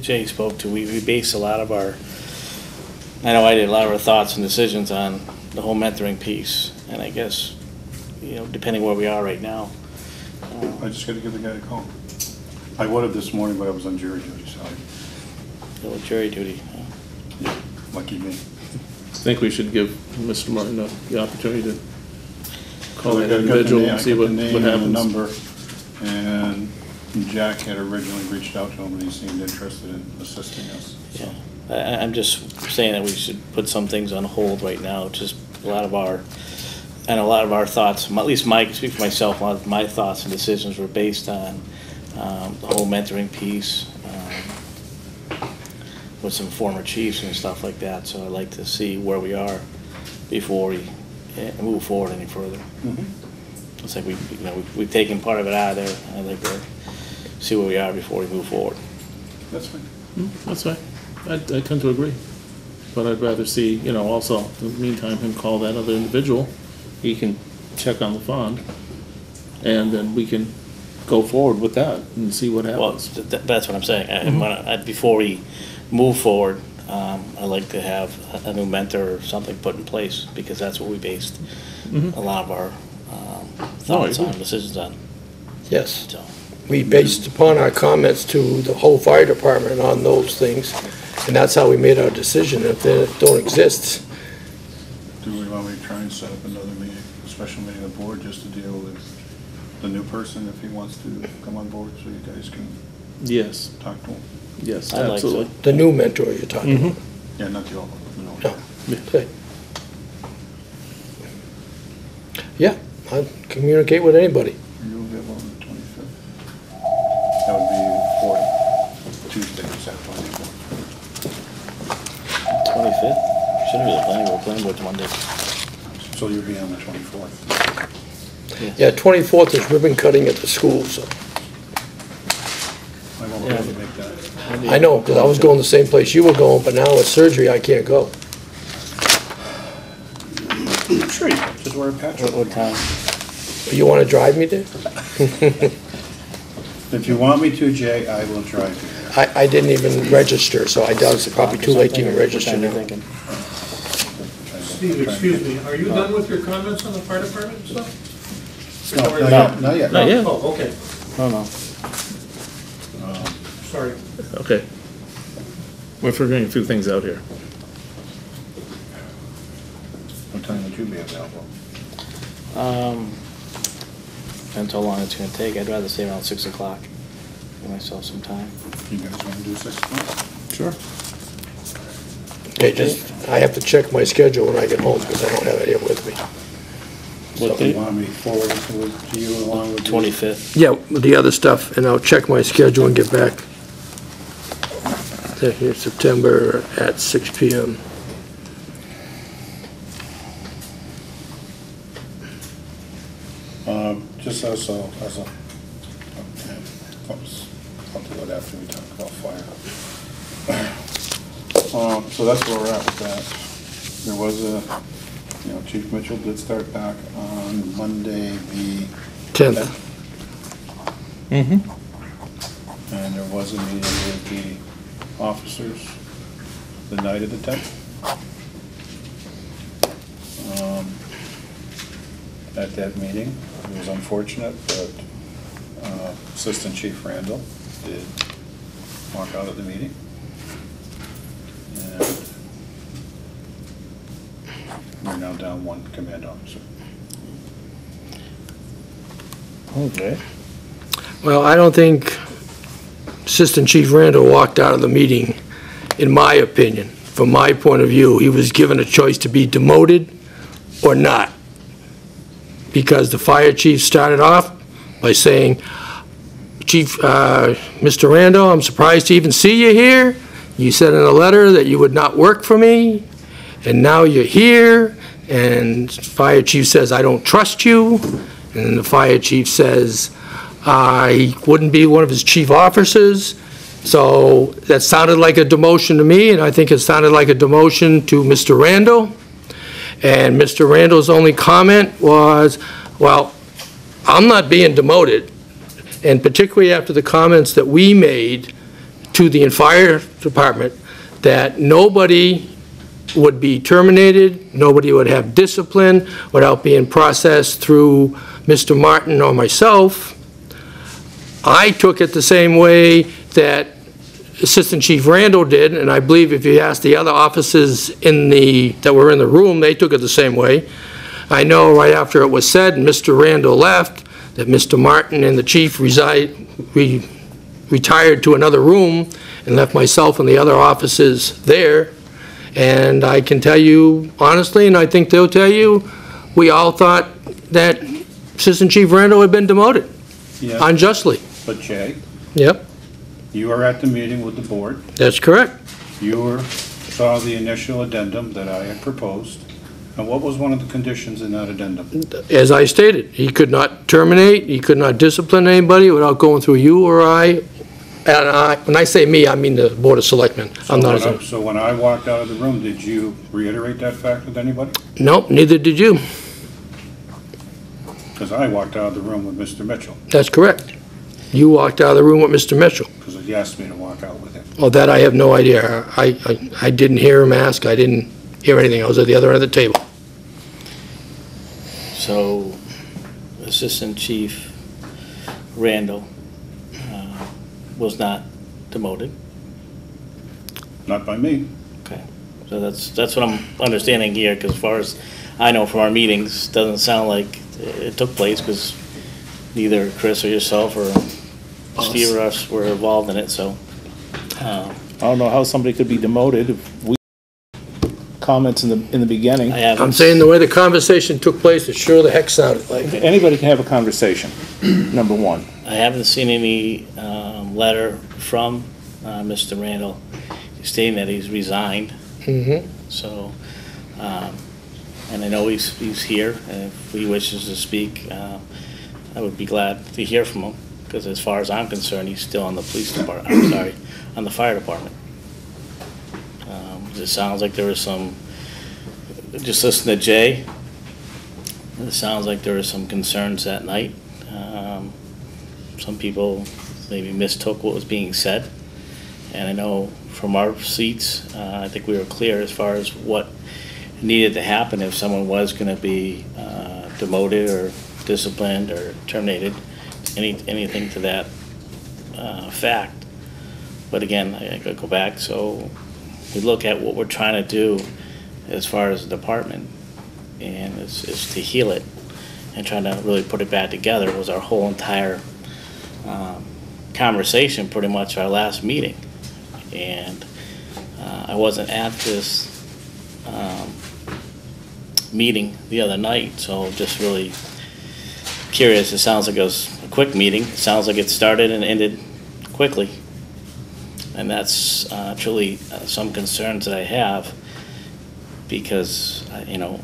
Jay spoke to, we base a lot of our, I know I did a lot of our thoughts and decisions on the whole mentoring piece. And I guess, you know, depending where we are right now. I just gotta give the guy a call. I would have this morning, but I was on jury duty, so Little jury duty. yeah, lucky me. I think we should give Mr. Martin the opportunity to call I that got the individual name- and I see got what the name and the happens. number, and Jack had originally reached out to him, and he seemed interested in assisting us. Yeah, I'm just saying that we should put some things on hold right now, just a lot of our thoughts, at least speak for myself, a lot of my thoughts and decisions were based on the whole mentoring piece with some former chiefs and stuff like that, so I'd like to see where we are before we move forward any further. It's like we've taken part of it out of there, and I'd like to see where we are before we move forward. That's fine. That's fine. I tend to agree. But I'd rather see, also, in the meantime, him call that other individual. He can check on the fund, and then we can go forward with that and see what Well, happens. that's what I'm saying. Before we move forward, I'd like to have a new mentor or something put in place, because that's what we based a lot of our thoughts on, decisions on. Yes. So, We based upon our comments to the whole fire department on those things, and that's how we made our decision. If they don't exist, Do we want me to try and set up another meeting, a special meeting of the board, just to deal with the new person, if he wants to come on board, so you guys can Yes, talk to him? yes, I'd like to. absolutely. the new mentor you're talking about. Yeah, not the old one, No. Okay. Yeah, I'll communicate with anybody. You'll be available on the 25th. That would be Tuesday, is that 24th? 25th? Shouldn't be the planning board's Monday. So you'll be on the 24th. Yeah, 24th is ribbon cutting at the school, so. I won't be able to make that. I know, because I was going the same place you were going, but now with surgery, I can't go. Sure, you can. Just wear a patch. What time? You want to drive me there? If you want me to, Jay, I will drive you there. I didn't even register, so I doubt it's probably too late to even register What time are you now. thinking? Steve, excuse me, are you done with your comments on the fire department and stuff? No, not yet, not yet. Not yet. Oh, okay, No. sorry. Okay. We're figuring a few things out here. What time would you be available? Depends how long it's gonna take. I'd rather say around 6 o'clock. Give myself some time. You guys want to do 6 o'clock? Sure. Okay, I have to check my schedule when I get home, because I don't have it here with me. What So you date? want me to forward it to you along with? 25th. Yeah, the other stuff, and I'll check my schedule and get back. Here's September at 6 PM. Just as a, oops, I'll do it after we talk about fire. So that's where we're at with that. There was Chief Mitchell did start back on Monday, the 10th. Mm-hmm. and there was a meeting with the officers the night of the 10th. At that meeting, it was unfortunate, but Assistant Chief Randall did walk out of the meeting. And we're now down one command officer. Okay. Well, I don't think Assistant Chief Randall walked out of the meeting, in my opinion. From my point of view, he was given a choice to be demoted or not. Because the fire chief started off by saying, Mr. Randall, I'm surprised to even see you here. You said in a letter that you would not work for me, and now you're here. And fire chief says, I don't trust you. And the fire chief says, he wouldn't be one of his chief officers. So that sounded like a demotion to me, and I think it sounded like a demotion to Mr. Randall. And Mr. Randall's only comment was, well, I'm not being demoted. And particularly after the comments that we made to the fire department, that nobody would be terminated, nobody would have discipline without being processed through Mr. Martin or myself. I took it the same way that Assistant Chief Randall did, and I believe if you ask the other officers that were in the room, they took it the same way. I know right after it was said and Mr. Randall left, that Mr. Martin and the chief retired to another room and left myself and the other officers there. And I can tell you honestly, and I think they'll tell you, we all thought that Assistant Chief Randall had been demoted Yes, unjustly. but Jay, Yep, you were at the meeting with the board. that's correct. You saw the initial addendum that I had proposed. And what was one of the conditions in that addendum? As I stated, he could not terminate, he could not discipline anybody without going through you or I. And when I say me, I mean the Board of Selectmen. I'm not as... So when I walked out of the room, did you reiterate that fact with anybody? Nope, neither did you. Because I walked out of the room with Mr. Mitchell, That's correct. You walked out of the room with Mr. Mitchell. because he asked me to walk out with him. Well, that I have no idea. I didn't hear him ask, I didn't hear anything. I was at the other end of the table. So, Assistant Chief Randall was not demoted. Not by me. Okay. So that's what I'm understanding here, because as far as I know from our meetings, doesn't sound like it took place, because neither Chris or yourself or Steve or us were involved in it, so. I don't know how somebody could be demoted if we comments in the beginning. I haven't. I'm saying the way the conversation took place, it sure the heck sounded like. Anybody can have a conversation, number one. I haven't seen any letter from Mr. Randall stating that he's resigned. Mm-hmm. So, and I know he's here, and if he wishes to speak, I would be glad to hear from him, because as far as I'm concerned, he's still on the police department, I'm sorry, on the fire department. It sounds like there was some, just listen to Jay, it sounds like there were some concerns that night. Some people maybe mistook what was being said, and I know from our seats, I think we were clear as far as what needed to happen if someone was going to be demoted or disciplined or terminated, anything to that fact. But again, I gotta go back, so we look at what we're trying to do as far as the department, and it's to heal it and trying to really put it back together. Was our whole entire conversation pretty much our last meeting. And I wasn't at this meeting the other night, so just really curious. It sounds like it was a quick meeting. It sounds like it started and ended quickly. And that's truly some concerns that I have, because, you know,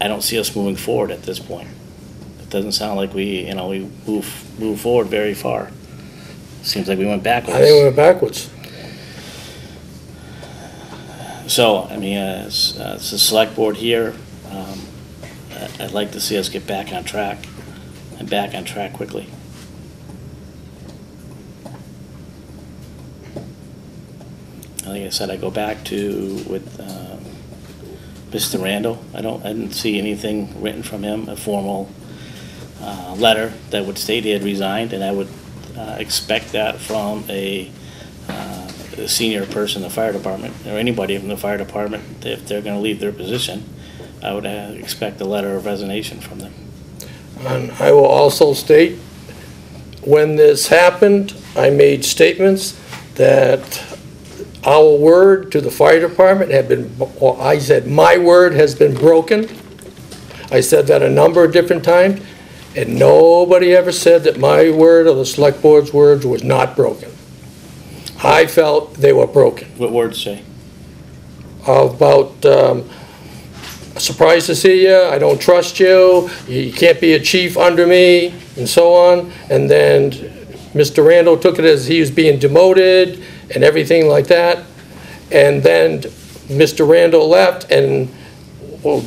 I don't see us moving forward at this point. It doesn't sound like we move forward very far. Seems like we went backwards. I think we went backwards. So, I mean, as the select board here, I'd like to see us get back on track, and back on track quickly. Like I said, I go back to with Mr. Randall. I didn't see anything written from him, a formal letter that would state he had resigned, and I would expect that from a senior person in the fire department, or anybody from the fire department. If they're going to leave their position, I would expect a letter of resignation from them. And I will also state, when this happened, I made statements that our word to the fire department had been, or I said my word has been broken. I said that a number of different times, and nobody ever said that my word or the select board's words was not broken. I felt they were broken. What words say? About, surprised to see you, I don't trust you, you can't be a chief under me, and so on. And then Mr. Randall took it as he was being demoted and everything like that. And then Mr. Randall left and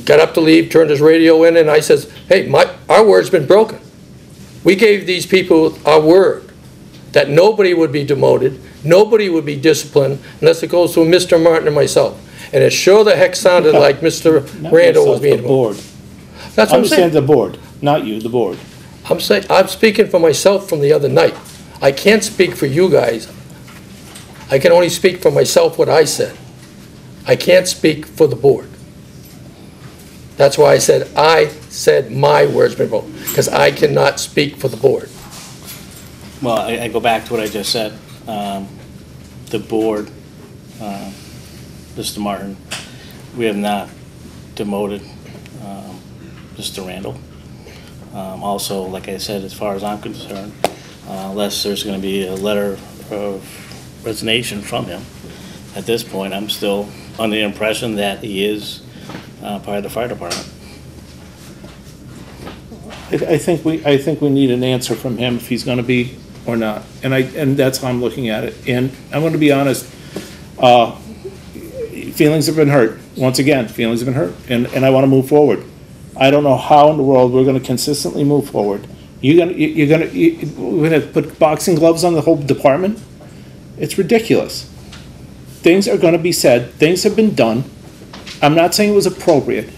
got up to leave, turned his radio in, and I says, hey, our word's been broken. We gave these people our word that nobody would be demoted, nobody would be disciplined unless it goes through Mr. Martin and myself. And it sure the heck sounded like Mr. Randall was being demoted. That's what I'm saying. The board, not you, the board. I'm speaking for myself from the other night. I can't speak for you guys. I can only speak for myself what I said. I can't speak for the board. That's why I said my word's been broken, because I cannot speak for the board. Well, I go back to what I just said. The board, Mr. Martin, we have not demoted Mr. Randall. Also, like I said, as far as I'm concerned, unless there's going to be a letter of resignation from him, at this point, I'm still under the impression that he is part of the fire department. I think we need an answer from him if he's gonna be or not, and that's how I'm looking at it. And I'm gonna be honest, feelings have been hurt. Once again, feelings have been hurt, and I wanna move forward. I don't know how in the world we're gonna consistently move forward. We're gonna put boxing gloves on the whole department? It's ridiculous. Things are gonna be said, things have been done. I'm not saying it was appropriate,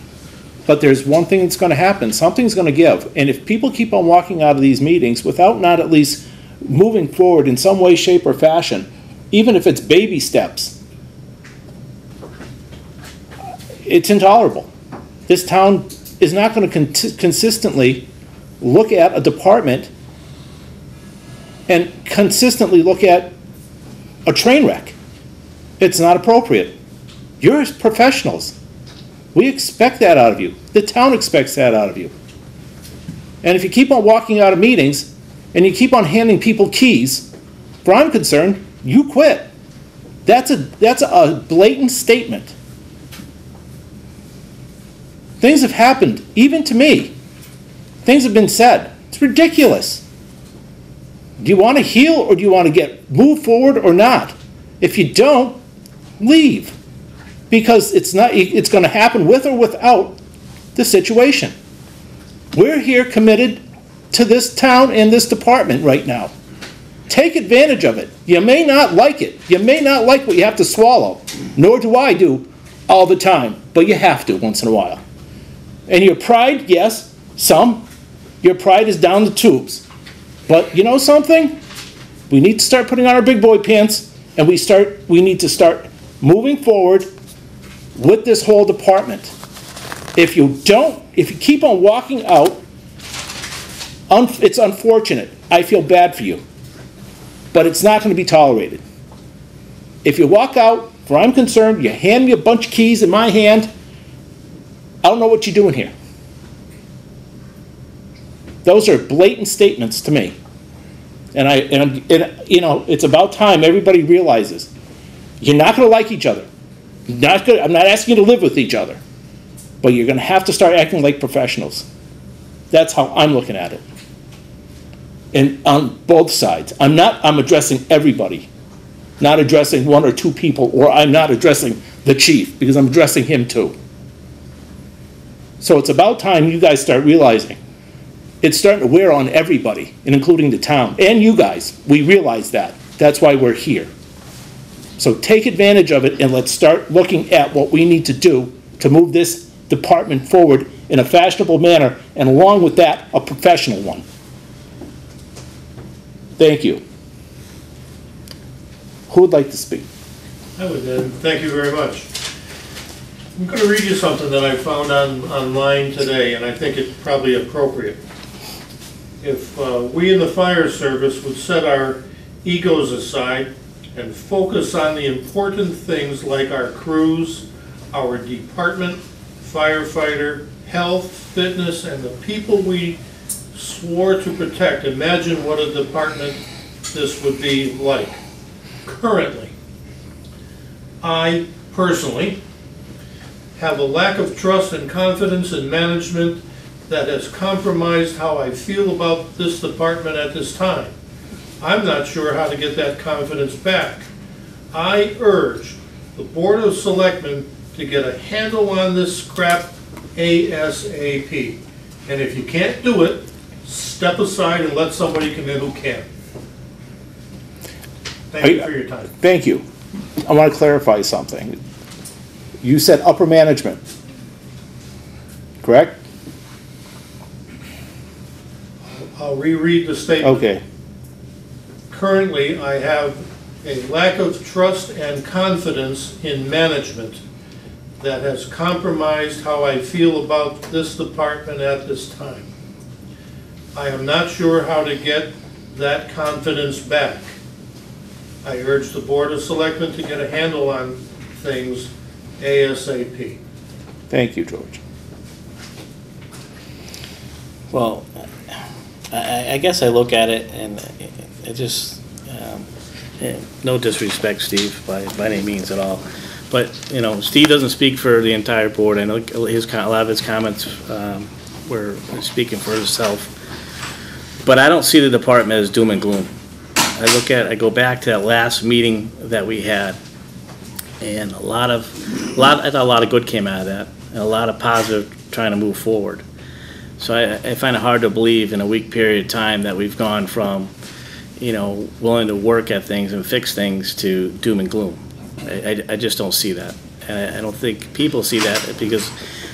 but there's one thing that's gonna happen. Something's gonna give. And if people keep on walking out of these meetings without not at least moving forward in some way, shape, or fashion, even if it's baby steps, it's intolerable. This town is not gonna consistently look at a department and consistently look at a train wreck. It's not appropriate. You're professionals. We expect that out of you. The town expects that out of you. And if you keep on walking out of meetings and you keep on handing people keys, where I'm concerned, you quit. That's a blatant statement. Things have happened, even to me. Things have been said. It's ridiculous. Do you want to heal, or do you want to move forward or not? If you don't, leave. Because it's going to happen with or without the situation. We're here committed to this town and this department right now. Take advantage of it. You may not like it. You may not like what you have to swallow. Nor do I do all the time. But you have to once in a while. And your pride, yes, some. Your pride is down the tubes. But you know something? We need to start putting on our big boy pants, and we need to start moving forward with this whole department. If you keep on walking out, it's unfortunate. I feel bad for you. But it's not going to be tolerated. If you walk out far I'm concerned, you hand me a bunch of keys in my hand, I don't know what you're doing here. Those are blatant statements to me. And you know, it's about time everybody realizes you're not going to like each other. I'm not asking you to live with each other, but you're going to have to start acting like professionals. That's how I'm looking at it. And on both sides, I'm addressing everybody, not addressing one or two people, or I'm not addressing the chief because I'm addressing him too. So it's about time you guys start realizing it's starting to wear on everybody, and including the town and you guys. We realize that. That's why we're here. So take advantage of it and let's start looking at what we need to do to move this department forward in a fashionable manner, and along with that, a professional one. Thank you. Who would like to speak? I would, thank you very much. I'm going to read you something that I found online today, and I think it's probably appropriate. If we in the fire service would set our egos aside and focus on the important things like our crews, our department, firefighter, health, fitness, and the people we swore to protect, imagine what a department this would be like. Currently, I personally have a lack of trust and confidence in management that has compromised how I feel about this department at this time. I'm not sure how to get that confidence back. I urge the Board of Selectmen to get a handle on this crap ASAP. And if you can't do it, step aside and let somebody come in who can. Thank you for your time. Thank you. I want to clarify something. You said upper management, correct? I'll reread the statement. Okay. Currently, I have a lack of trust and confidence in management that has compromised how I feel about this department at this time. I am not sure how to get that confidence back. I urge the Board of Selectmen to get a handle on things ASAP. Thank you, George. Well, I guess I look at it and it just, no disrespect, Steve, by any means at all. But, you know, Steve doesn't speak for the entire board. I know a lot of his comments were speaking for himself. But I don't see the department as doom and gloom. I go back to that last meeting that we had, and I thought a lot of good came out of that, and a lot of positive trying to move forward. So I find it hard to believe in a week period of time that we've gone from, you know, willing to work at things and fix things to doom and gloom. I just don't see that, and I don't think people see that because,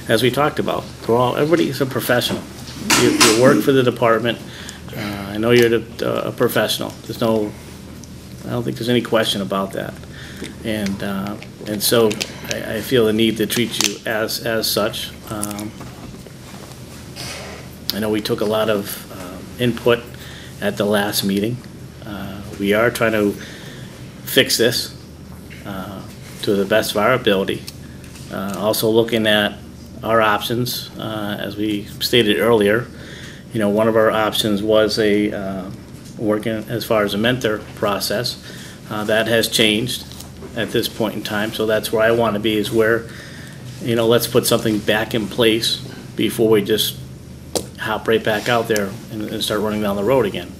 as we talked about, everybody's a professional. You work for the department. I know you're a professional. I don't think there's any question about that. And so I feel the need to treat you as such. I know we took a lot of input at the last meeting. We are trying to fix this to the best of our ability. Also looking at our options, as we stated earlier. You know, one of our options was working as far as a mentor process. That has changed at this point in time, so that's where I want to be, is where, you know, let's put something back in place before we just hop right back out there and start running down the road again.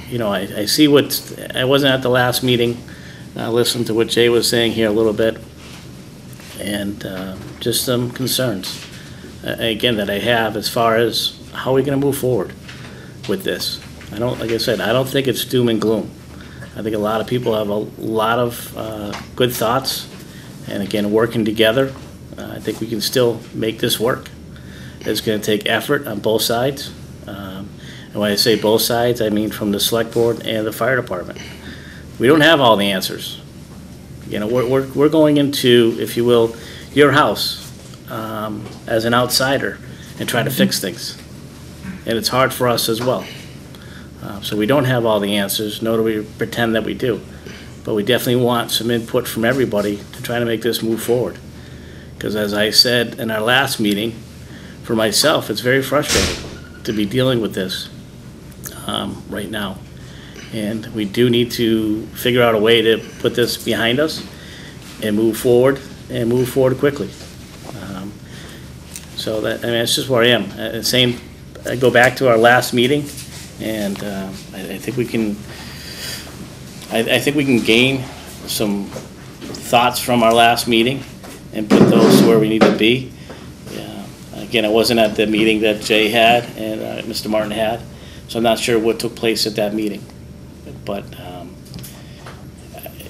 You know, I see I wasn't at the last meeting. I listened to what Jay was saying here a little bit, and just some concerns. Again, that I have as far as how are we going to move forward with this. Like I said, I don't think it's doom and gloom. I think a lot of people have a lot of good thoughts, and again, working together, I think we can still make this work. It's going to take effort on both sides, and when I say both sides, I mean from the select board and the fire department. We don't have all the answers. You know, we're going into, if you will, your house as an outsider and try to fix things, and it's hard for us as well. So we don't have all the answers, nor do we pretend that we do. but we definitely want some input from everybody to try to make this move forward. Because as I said in our last meeting, for myself, it's very frustrating to be dealing with this right now. And we do need to figure out a way to put this behind us and move forward quickly. So that, I mean, it's just where I am. I go back to our last meeting, and I think we can, I think we can gain some thoughts from our last meeting and put those where we need to be. Again, I wasn't at the meeting that Jay had and Mr. Martin had, so I'm not sure what took place at that meeting. But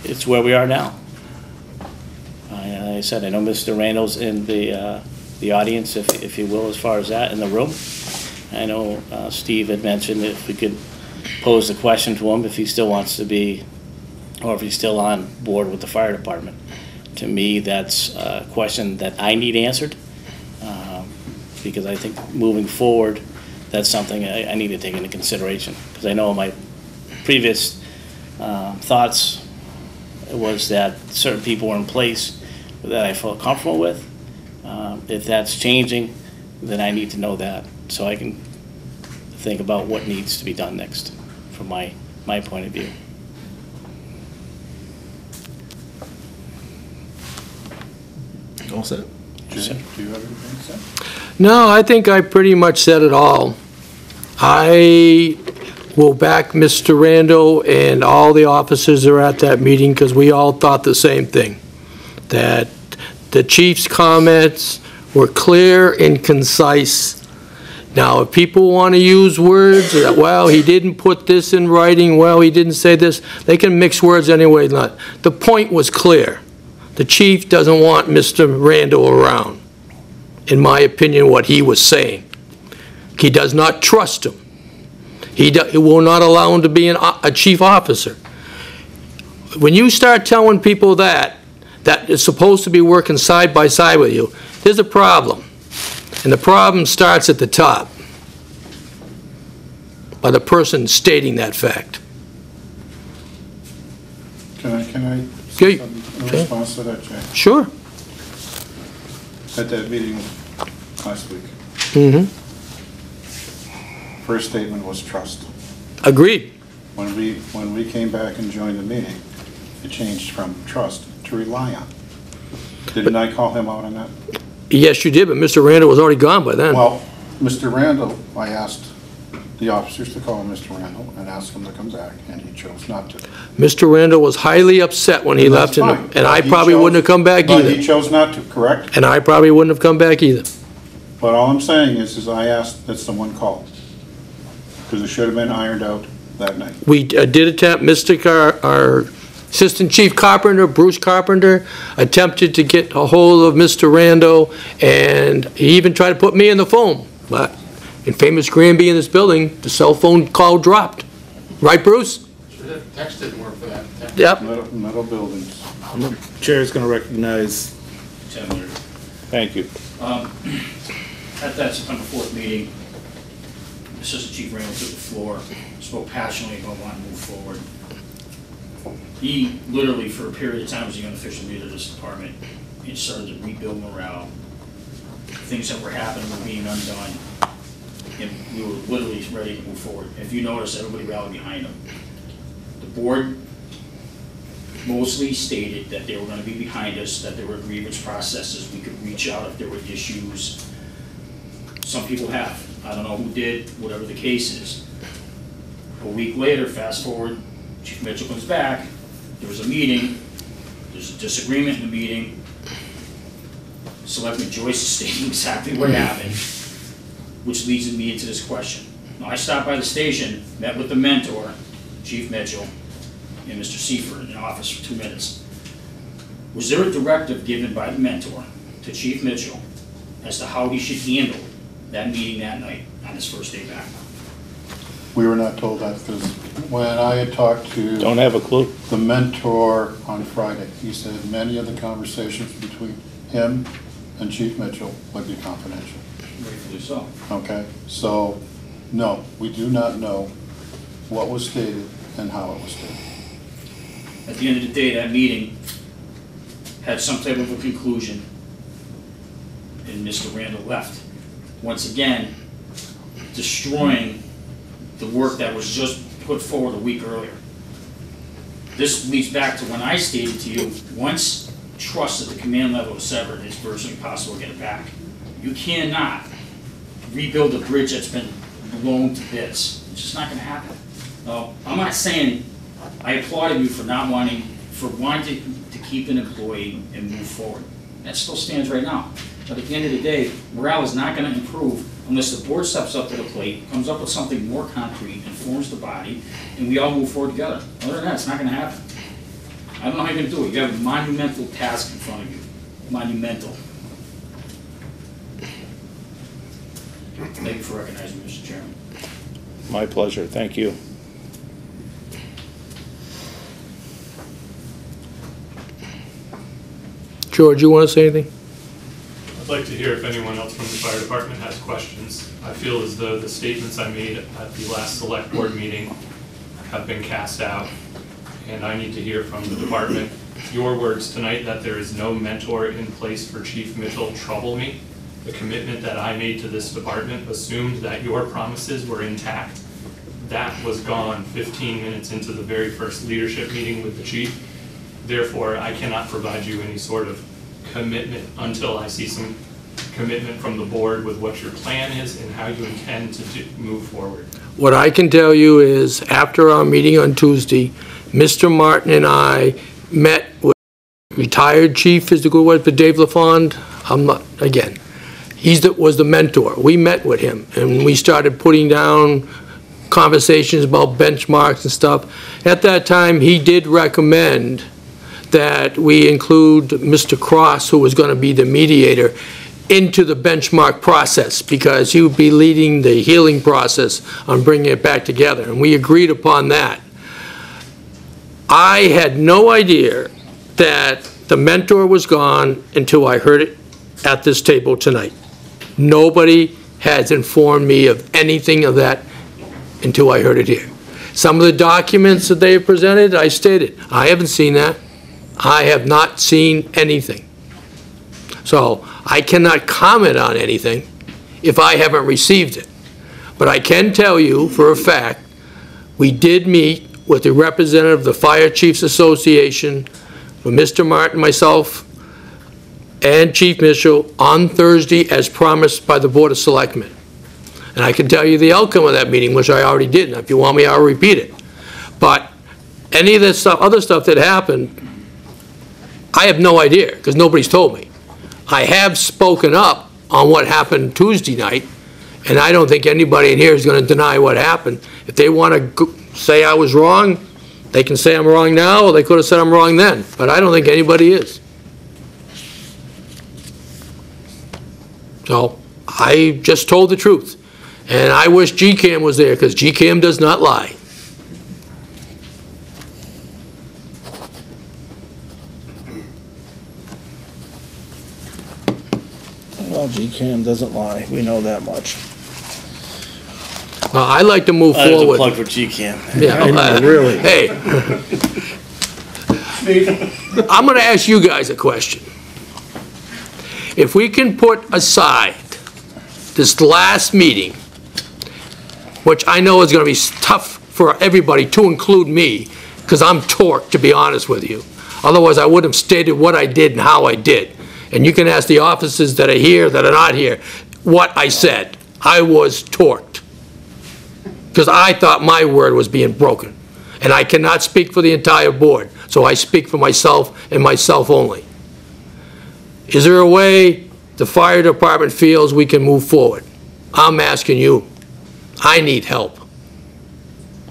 it's where we are now. Like I said, I know Mr. Randall's in the audience, if you will, as far as that, in the room. I know Steve had mentioned if we could pose the question to him if he still wants to be, or if he's still on board with the fire department. To me, that's a question that I need answered, because I think moving forward, that's something I need to take into consideration. Because I know my previous thoughts was that certain people were in place that I felt comfortable with. If that's changing, then I need to know that so I can think about what needs to be done next from my point of view. All set. Jim, do you have anything to say? No, I think I pretty much said it all. I will back Mr. Randall and all the officers that are at that meeting, because we all thought the same thing, that the chief's comments were clear and concise. Now, if people want to use words that, well, he didn't put this in writing, well, he didn't say this, they can mix words anyway. The point was clear. The chief doesn't want Mr. Randall around, in my opinion, what he was saying. He does not trust him. He will not allow him to be a chief officer. When you start telling people that is supposed to be working side by side with you, there's a problem. And the problem starts at the top, by the person stating that fact. Can I Okay. in response to that, Jay? Sure. At that meeting last week, Mm-hmm. first statement was trust. Agreed. When we came back and joined the meeting, it changed from trust to rely on. Didn't I call him out on that? Yes, you did, but Mr. Randall was already gone by then. Well, Mr. Randall, I asked the officers to call Mr. Randall and ask him to come back, and he chose not to. Mr. Randall was highly upset when he left, That's fine, and I but he probably wouldn't have come back But he either. chose not to, correct? And I probably wouldn't have come back either. But all I'm saying is I asked that someone call, because it should have been ironed out that night. We did attempt, our Assistant Chief Carpenter, Bruce Carpenter, attempted to get a hold of Mr. Randall, and he even tried to put me on the phone. But in famous Granby in this building, the cell phone call dropped. Right, Bruce? Text didn't work for that. Yep. Metal buildings. The chair's going to recognize. Thank you. At that September 4th meeting, Assistant Chief Randall took the floor, spoke passionately about wanting to move forward. He literally, for a period of time, was the unofficial leader of this department and started to rebuild morale. Things that were happening were being undone, and we were literally ready to move forward. If you notice, everybody rallied behind him. The board mostly stated that they were going to be behind us, that there were grievance processes, we could reach out if there were issues. Some people have. I don't know who did, whatever the case is. A week later, fast forward, Chief Mitchell comes back, there was a meeting, there's a disagreement in the meeting. Selectman Joyce is stating exactly what happened, which leads me into this question. Now, I stopped by the station, met with the mentor, Chief Mitchell, and Mr. Seifert in office for 2 minutes. Was there a directive given by the mentor to Chief Mitchell as to how he should handle that meeting that night on his first day back? We were not told that, because when I had talked to Don't have a clue. the mentor on Friday, he said many of the conversations between him and Chief Mitchell would be confidential. Rightfully so. Okay, so, no, we do not know what was stated and how it was stated. at the end of the day, that meeting had some type of a conclusion, and Mr. Randall left. Once again, destroying the work that was just put forward a week earlier. This leads back to when I stated to you, once trust at the command level is severed, it's virtually impossible to get it back. You cannot rebuild a bridge that's been blown to bits. It's just not going to happen. No, I'm not saying I applauded you for not wanting, to keep an employee and move forward. That still stands right now. But at the end of the day, morale is not going to improve unless the board steps up to the plate, comes up with something more concrete, informs the body, and we all move forward together. Other than that, it's not going to happen. I don't know how you're going to do it. You have a monumental task in front of you. Monumental. Thank you for recognizing me, Mr. Chairman. My pleasure, thank you. George, you want to say anything? I'd like to hear if anyone else from the fire department has questions. I feel as though the statements I made at the last select board meeting have been cast out, and I need to hear from the department. Your words tonight that there is no mentor in place for Chief Mitchell trouble me. The commitment that I made to this department assumed that your promises were intact. That was gone 15 minutes into the very first leadership meeting with the chief. Therefore, I cannot provide you any sort of commitment until I see some commitment from the board with what your plan is and how you intend to move forward. What I can tell you is, after our meeting on Tuesday, Mr. Martin and I met with retired chief, is the good word for Dave LaFond. I'm not, again, was the mentor. We met with him, and we started putting down conversations about benchmarks and stuff. At that time, he did recommend that we include Mr. Cross, who was going to be the mediator, into the benchmark process, because he would be leading the healing process on bringing it back together, and we agreed upon that. I had no idea that the mentor was gone until I heard it at this table tonight. Nobody has informed me of anything of that until I heard it here. Some of the documents that they have presented, I stated, I haven't seen that. I have not seen anything. So I cannot comment on anything if I haven't received it. But I can tell you for a fact, we did meet with the representative of the Fire Chiefs Association, with Mr. Martin, myself, and Chief Mitchell on Thursday as promised by the Board of Selectmen. And I can tell you the outcome of that meeting, which I already did, and if you want me, I'll repeat it. But any of this stuff, other stuff that happened, I have no idea, because nobody's told me. I have spoken up on what happened Tuesday night, and I don't think anybody in here is going to deny what happened. If they want to say I was wrong, they can say I'm wrong now, or they could have said I'm wrong then. But I don't think anybody is. So I just told the truth. And I wish GCAM was there, because GCAM does not lie. Well, GCAM doesn't lie, we know that much. Well, I'd like to move There's a forward. plug for GCAM. Yeah, Really? Hey, I'm going to ask you guys a question. If we can put aside this last meeting, which I know is going to be tough for everybody, to include me, because I'm torqued, to be honest with you. Otherwise, I would have stated what I did and how I did. And you can ask the officers that are here, that are not here, what I said. I was torqued, because I thought my word was being broken. And I cannot speak for the entire board, so I speak for myself and myself only. Is there a way the fire department feels we can move forward? I'm asking you. I need help.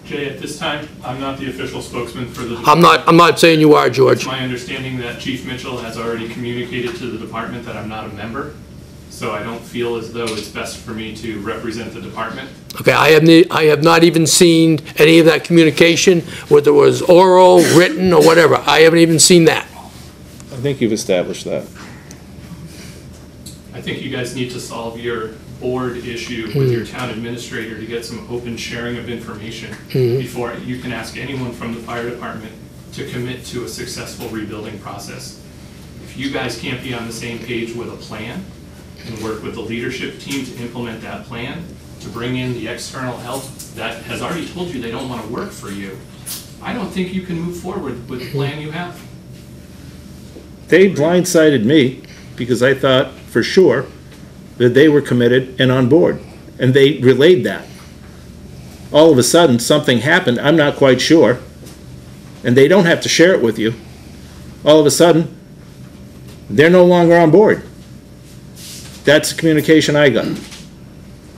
Jay, at this time, I'm not the official spokesman for the department. I'm not saying you are, George. It's my understanding that Chief Mitchell has already communicated to the department that I'm not a member, so I don't feel as though it's best for me to represent the department. Okay, I have not even seen any of that communication, whether it was oral, written, or whatever. I haven't even seen that. I think you've established that. I think you guys need to solve your board issue with your town administrator to get some open sharing of information before you can ask anyone from the fire department to commit to a successful rebuilding process. If you guys can't be on the same page with a plan and work with the leadership team to implement that plan, to bring in the external help that has already told you they don't want to work for you, I don't think you can move forward with the plan you have. They blindsided me because I thought for sure that they were committed and on board, and they relayed that. All of a sudden, something happened, I'm not quite sure, and they don't have to share it with you. All of a sudden, they're no longer on board. That's the communication I got.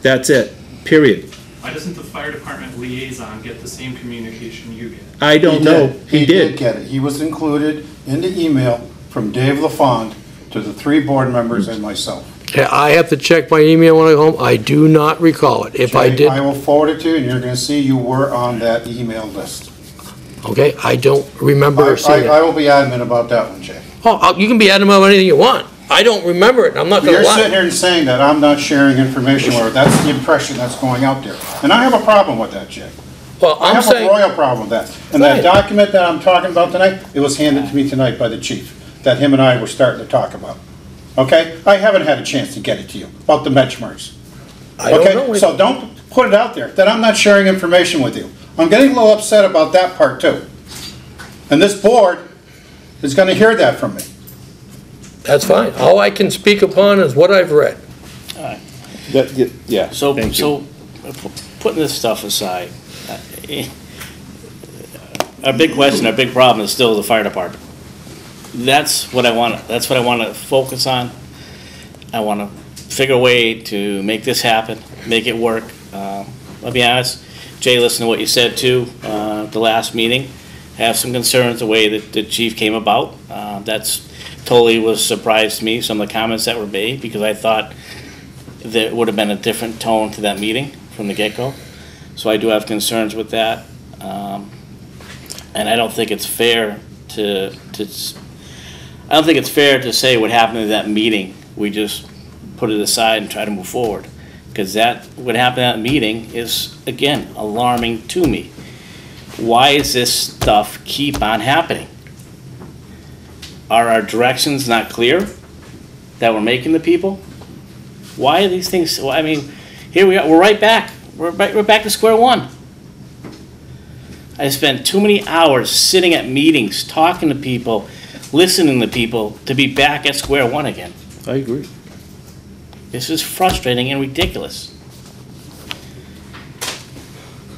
That's it, period. Why doesn't the fire department liaison get the same communication you get? I don't know. He did. get it. He was included in the email from Dave LaFond to the 3 board members and myself. Yeah, I have to check my email when I go home. I do not recall it. If I Jay, did, I will forward it to you, and you're gonna see you were on that email list. okay, I don't remember seeing I it. will be adamant about that one, Jay. Oh, you can be adamant about anything you want. I don't remember it, I'm not gonna You're sitting lie. here and saying that I'm not sharing information, or that's the impression that's going out there. And I have a problem with that, Jay. Well, I I'm have a saying, royal problem with that. And that Right. document that I'm talking about tonight, it was handed to me tonight by the chief, that him and I were starting to talk about. Okay? I haven't had a chance to get it to you, about the benchmarks. I don't know. Okay? So don't put it out there, that I'm not sharing information with you. I'm getting a little upset about that part too. And this board is gonna hear that from me. That's fine. All I can speak upon is what I've read. Yeah, So, thank you. so, putting this stuff aside, our big question, our big problem is still the fire department. That's what I want to focus on. I want to figure a way to make this happen, make it work. I'll be honest, Jay, listen to what you said too, the last meeting. Have some concerns the way that the chief came about. That's totally was a surprise to me, some of the comments that were made, because I thought there would have been a different tone to that meeting from the get-go. So I do have concerns with that. And I don't think it's fair to I don't think it's fair to say what happened at that meeting, we just put it aside and try to move forward. Because that, what happened at that meeting is, again, alarming to me. Why does this stuff keep on happening? Are our directions not clear that we're making the people? Why are these things, well, I mean, here we are, we're right back. We're back to square one. I spent too many hours sitting at meetings, talking to people, listening to people, to be back at square one again. I agree. This is frustrating and ridiculous.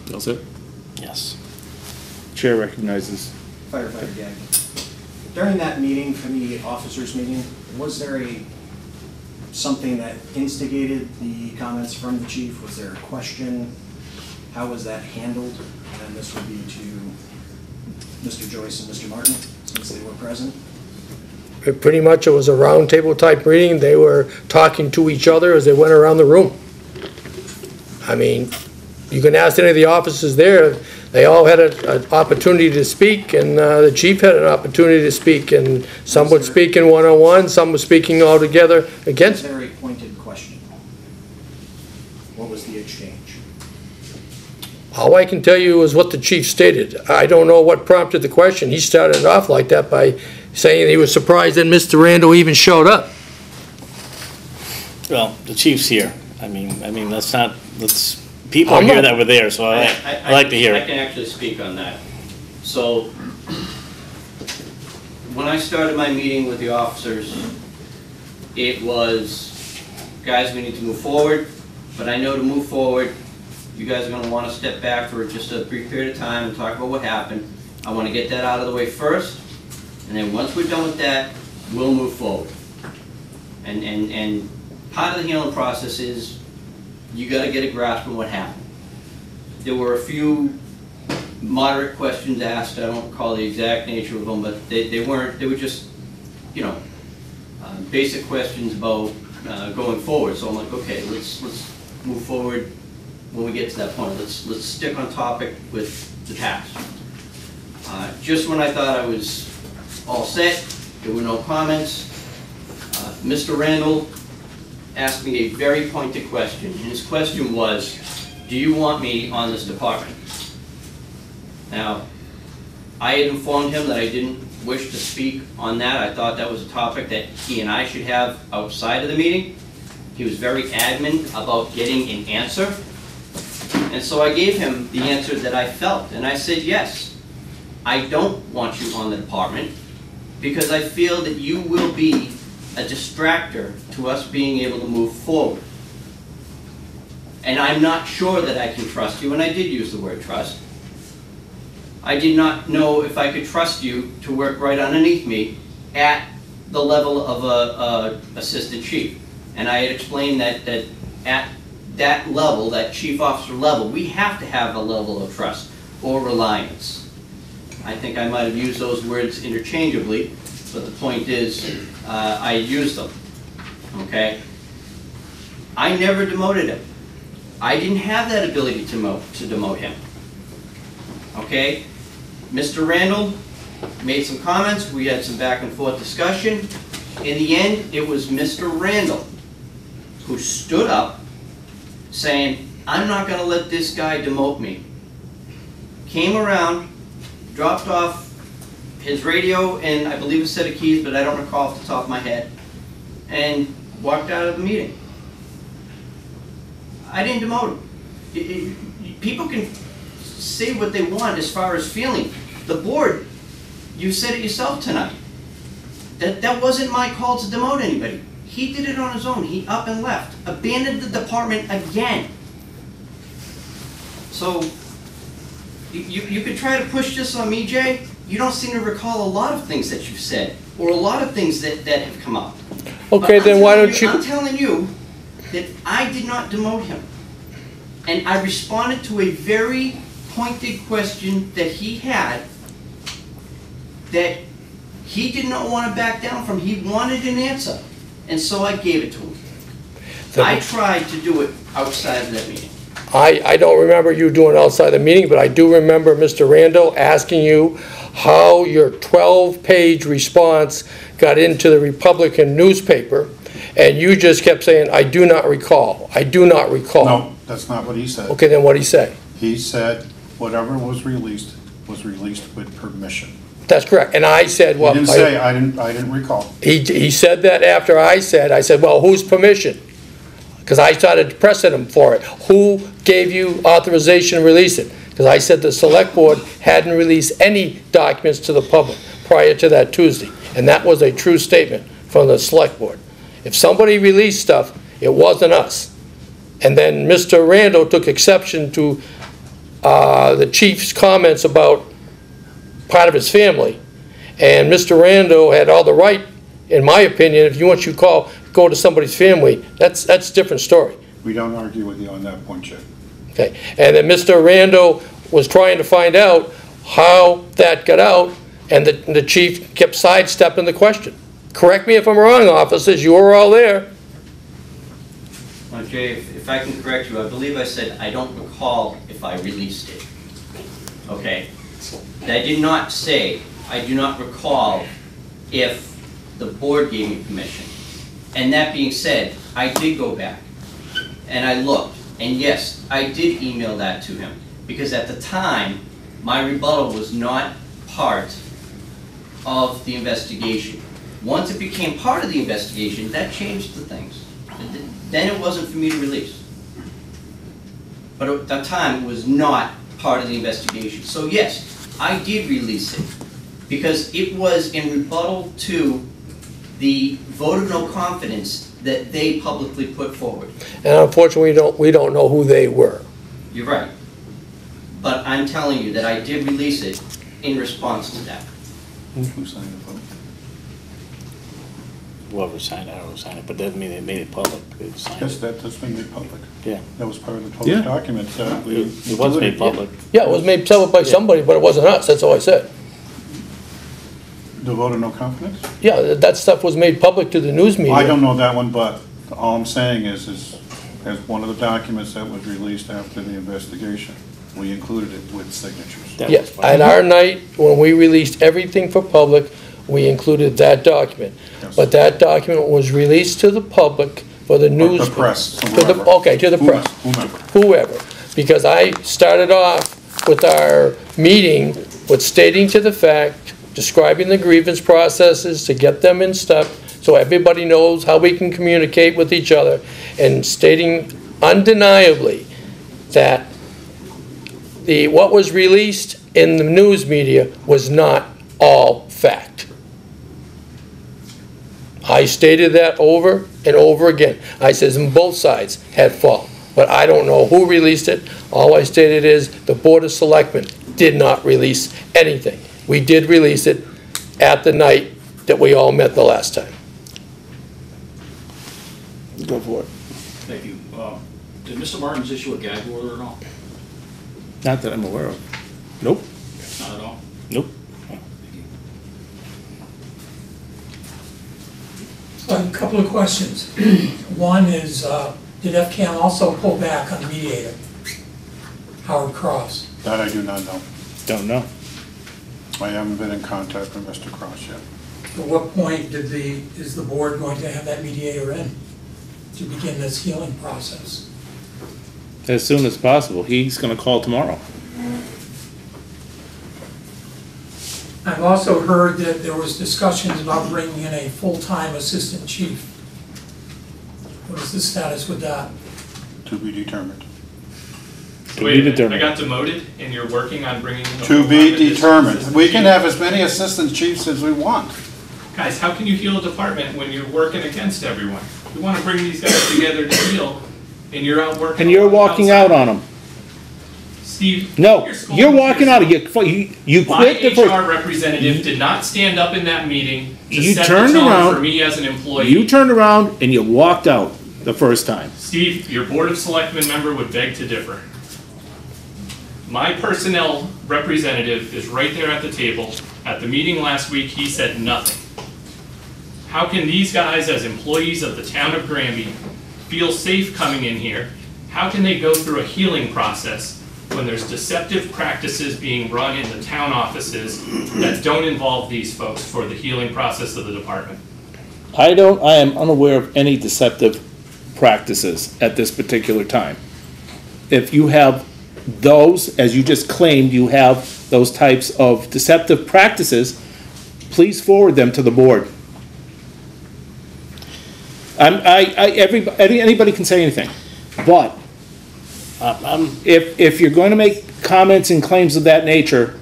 That's it. Yes. Chair recognizes. Firefighter Gagnon. During that meeting, for the officers' meeting, was there something that instigated the comments from the chief? Was there a question? How was that handled? And this would be to Mr. Joyce and Mr. Martin, since they were present. Pretty much it was a roundtable type meeting. They were talking to each other as they went around the room. I mean, you can ask any of the officers there, they all had an opportunity to speak, and the chief had an opportunity to speak, and some would speak in one-on-one, some were speaking all together Was against. there a pointed question? What was the exchange? All I can tell you is what the chief stated. I don't know what prompted the question. He started it off like that by saying he was surprised that Mr. Randall even showed up. Well, the chief's here. I mean, let's people are here that were there, so I like to hear I it. can actually speak on that. So, when I started my meeting with the officers, it was, guys, we need to move forward, but I know to move forward, you guys are gonna wanna step back for just a brief period of time and talk about what happened. I wanna get that out of the way first, and then once we're done with that, we'll move forward. And part of the healing process is, you gotta get a grasp on what happened. There were a few moderate questions asked, I don't recall the exact nature of them, but they were just, you know, basic questions about going forward. So I'm like, okay, let's move forward when we get to that point. Let's stick on topic with the past. Just when I thought I was all set, there were no comments. Mr. Randall asked me a very pointed question, and his question was, do you want me on this department? Now, I had informed him that I didn't wish to speak on that. I thought that was a topic that he and I should have outside of the meeting. He was very adamant about getting an answer. And so I gave him the answer that I felt. And I said, yes, I don't want you on the department because I feel that you will be a distractor to us being able to move forward. And I'm not sure that I can trust you, and I did use the word trust. I did not know if I could trust you to work right underneath me at the level of a assistant chief. And I had explained that at that level, that chief officer level, we have to have a level of trust or reliance. I think I might have used those words interchangeably, but the point is, I used them, okay? I never demoted him. I didn't have that ability to demote him, okay? Mr. Randall made some comments, we had some back and forth discussion. In the end, it was Mr. Randall who stood up saying, I'm not gonna let this guy demote me. Came around, dropped off his radio and I believe a set of keys, but I don't recall off the top of my head, and walked out of the meeting. I didn't demote him. People can say what they want as far as feeling. The board, you said it yourself tonight, that wasn't my call to demote anybody. He did it on his own. He up and left, abandoned the department again. So you could try to push this on me, Jay. You don't seem to recall a lot of things that you've said, or a lot of things that have come up. Okay, then why don't you... I'm telling you that I did not demote him. And I responded to a very pointed question that he had that he did not want to back down from. He wanted an answer. And so I gave it to him. I tried to do it outside of that meeting. I don't remember you doing it outside the meeting, but I do remember Mr. Randall asking you how your 12-page response got into the Republican newspaper, and you just kept saying, I do not recall. I do not recall. No, that's not what he said. Okay, then what did he say? He said whatever was released with permission. That's correct. And I said, well... He didn't say, I didn't recall. He said that after I said, well, whose permission? Because I started pressing him for it. Who gave you authorization to release it? Because I said the select board hadn't released any documents to the public prior to that Tuesday. And that was a true statement from the select board. If somebody released stuff, it wasn't us. And then Mr. Randall took exception to the chief's comments about part of his family. And Mr. Randall had all the right, in my opinion, if you want you to go to somebody's family, that's a different story. We don't argue with you on that point, Chip. Okay, and then Mr. Randall was trying to find out how that got out, and the chief kept sidestepping the question. Correct me if I'm wrong, officers, you were all there. Well, Jay, if I can correct you, I believe I said I don't recall if I released it. Okay? I did not say I do not recall if the board gave me permission. And that being said, I did go back and I looked, and yes, I did email that to him because at the time my rebuttal was not part of the investigation. Once it became part of the investigation, that changed the things. Then it wasn't for me to release. But at that time, it was not part of the investigation. So yes, I did release it because it was in rebuttal to the vote of no confidence that they publicly put forward. And unfortunately, we don't know who they were. You're right. But I'm telling you that I did release it in response to that. Who signed the vote? Whoever signed it, I don't sign it, but doesn't mean they made it public. They signed Yes, it. that's been made public. Yeah. That was part of the public document. It was made public. Yeah, it was made public by somebody, but it wasn't us, that's all I said. The vote of no confidence? Yeah, that stuff was made public to the news media. I don't know that one, but all I'm saying is as one of the documents that was released after the investigation, we included it with signatures. That Yes, was fine. and our night, when we released everything for public, we included that document. Yes. But that document was released to the public for the news. The press, To the- whoever. Okay, to the press. Whomever. Whoever. Because I started off with our meeting with stating to the fact, describing the grievance processes to get them in step, so everybody knows how we can communicate with each other, and stating undeniably that what was released in the news media was not all fact. I stated that over and over again. I says, and both sides had fault, but I don't know who released it. All I stated is the Board of Selectmen did not release anything. We did release it at the night that we all met the last time. Go for it. Thank you. Did Mr. Martins issue a gag order at all? Not that I'm aware of. Nope. Not at all? Nope. A couple of questions. One is, did FCAM also pull back on the mediator, Howard Cross? That I do not know. Don't know. I haven't been in contact with Mr. Cross yet. At what point is the board going to have that mediator in to begin this healing process? As soon as possible. He's gonna call tomorrow. I've also heard that there was discussions about bringing in a full-time assistant chief. What is the status with that? To be determined. Wait a minute, I got demoted and you're working on bringing in a To be full-time determined. assistant We can chief? have as many assistant chiefs as we want. Guys, how can you heal a department when you're working against everyone? We want to bring these guys together to heal, and you're out working. And you're walking out on him. Steve. No, you're walking out. You My quit the first. HR representative did not stand up in that meeting to You set turned the tone around. for me as an employee. You turned around and you walked out the first time. Steve, your Board of Selectmen member would beg to differ. My personnel representative is right there at the table. At the meeting last week, he said nothing. How can these guys, as employees of the town of Granby, feel safe coming in here? How can they go through a healing process when there's deceptive practices being run in the town offices that don't involve these folks for the healing process of the department? I am unaware of any deceptive practices at this particular time. If you have those, as you just claimed, you have those types of deceptive practices, please forward them to the board. Anybody can say anything, but if you're going to make comments and claims of that nature,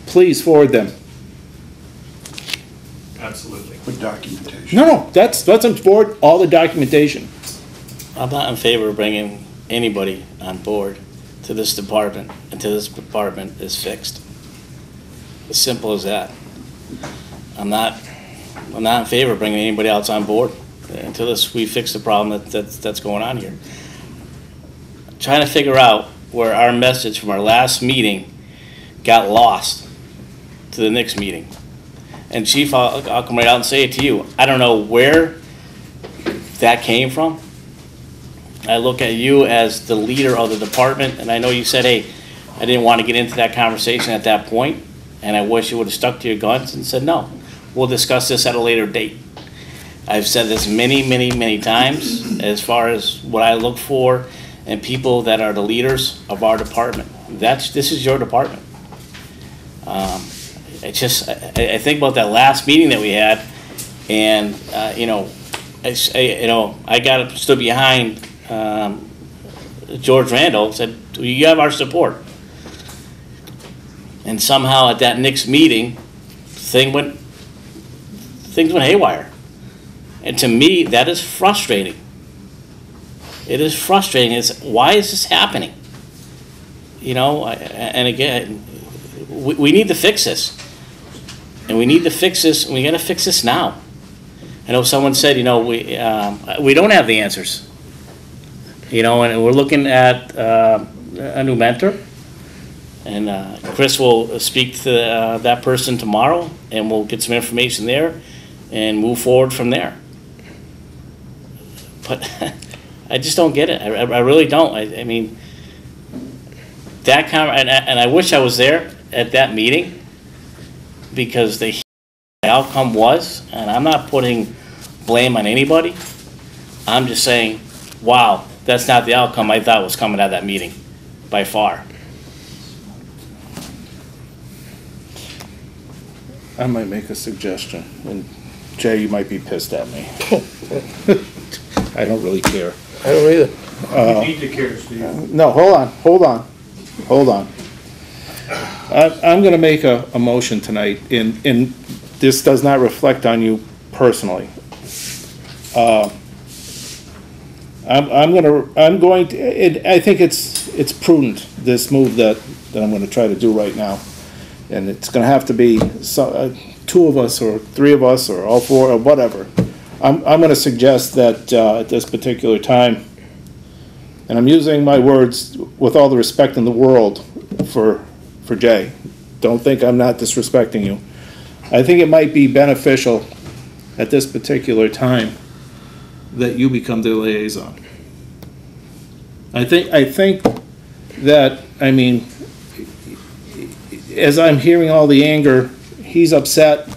please forward them. Absolutely. With documentation. No, that's on board, all the documentation. I'm not in favor of bringing anybody on board to this department until this department is fixed. As simple as that. I'm not in favor of bringing anybody else on board until we fix the problem that's going on here. Trying to figure out where our message from our last meeting got lost to the next meeting. And Chief, I'll come right out and say it to you. I don't know where that came from. I look at you as the leader of the department, and I know you said, hey, I didn't want to get into that conversation at that point, and I wish you would have stuck to your guns and said, no, we'll discuss this at a later date. I've said this many times as far as what I look for in people that are the leaders of our department. This is your department. I think about that last meeting that we had, and I stood behind George Randall, said, you have our support. And somehow at that next meeting, things went haywire. And to me, that is frustrating. It is frustrating. Why is this happening? And again, we need to fix this. And we need to fix this, and we got to fix this now. I know someone said, we don't have the answers. And we're looking at a new mentor. And Chris will speak to that person tomorrow, and we'll get some information there and move forward from there. But I just don't get it. I really don't. I mean, and I wish I was there at that meeting, because the outcome was, and I'm not putting blame on anybody, I'm just saying, wow, that's not the outcome I thought was coming out of that meeting, by far. I might make a suggestion, and Jay, you might be pissed at me. I don't really care. I don't either. You need to care, Steve. No, hold on. I'm gonna make a motion tonight, and this does not reflect on you personally. I'm going to, I think it's prudent, this move that I'm gonna try to do right now. And it's gonna have to be two of us, or three of us, or all four, or whatever. I'm gonna suggest that, at this particular time, and I'm using my words with all the respect in the world for Jay. Don't think I'm not disrespecting you. I think it might be beneficial at this particular time that you become the liaison. I think that, I mean, as I'm hearing all the anger, he's upset,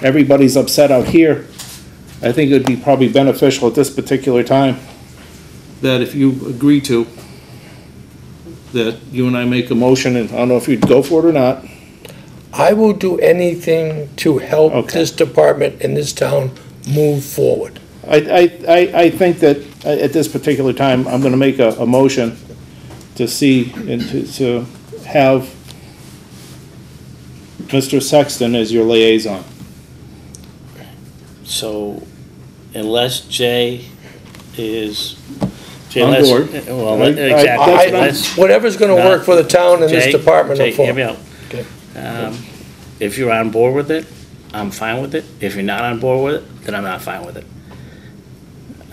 everybody's upset out here. I think it would be probably beneficial at this particular time that if you agree to, that you and I make a motion, and I don't know if you'd go for it or not. I will do anything to help Okay. this department in this town move forward. I think that at this particular time, I'm gonna make a motion to see and to have Mr. Sexton as your liaison. So unless Jay is. Jay, On let's- board. Well, I- exactly. that's what I'm- Let's- Whatever's gonna No, work for the town and this Jay, department Jay, of hear me out. Okay. If you're on board with it, I'm fine with it. If you're not on board with it, then I'm not fine with it.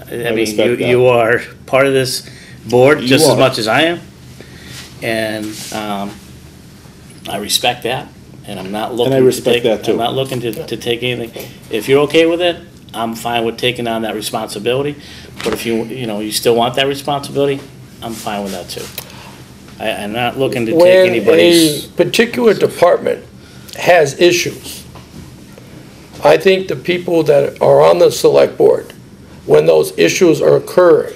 I mean, respect that. you are part of this board You just as are. much as I am. And I respect that, and I'm not looking I to respect take, that too. I'm not looking to take anything. If you're okay with it, I'm fine with taking on that responsibility. But if you still want that responsibility, I'm fine with that too. I'm not looking to take When anybody's. a particular department has issues, I think the people that are on the select board, when those issues are occurring,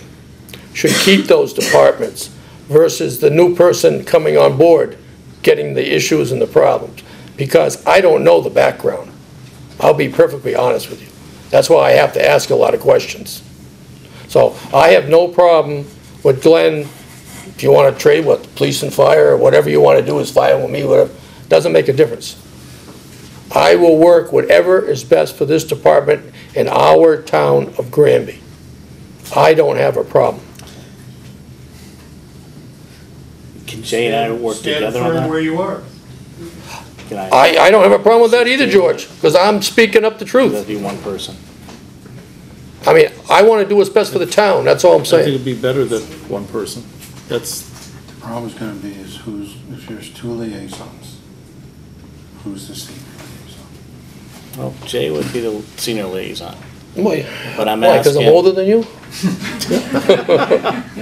should keep those departments versus the new person coming on board getting the issues and the problems. Because I don't know the background. I'll be perfectly honest with you. That's why I have to ask a lot of questions. So I have no problem with Glenn. If you want to trade with police and fire, or whatever you want to do is fine with me, whatever, doesn't make a difference. I will work whatever is best for this department in our town of Granby. I don't have a problem. Can Jay and I work Stand together on firm that? where you are. Can I don't have a problem with that either, George, because I'm speaking up the truth. That'd be one person. I mean, I want to do what's best for the town, that's all I'm I think saying. it'd be better than one person. That's, The problem's gonna be is if there's two liaisons, who's the senior liaison? Well, Jay would be the senior liaison, Why, but I'm because I'm asking. older than you?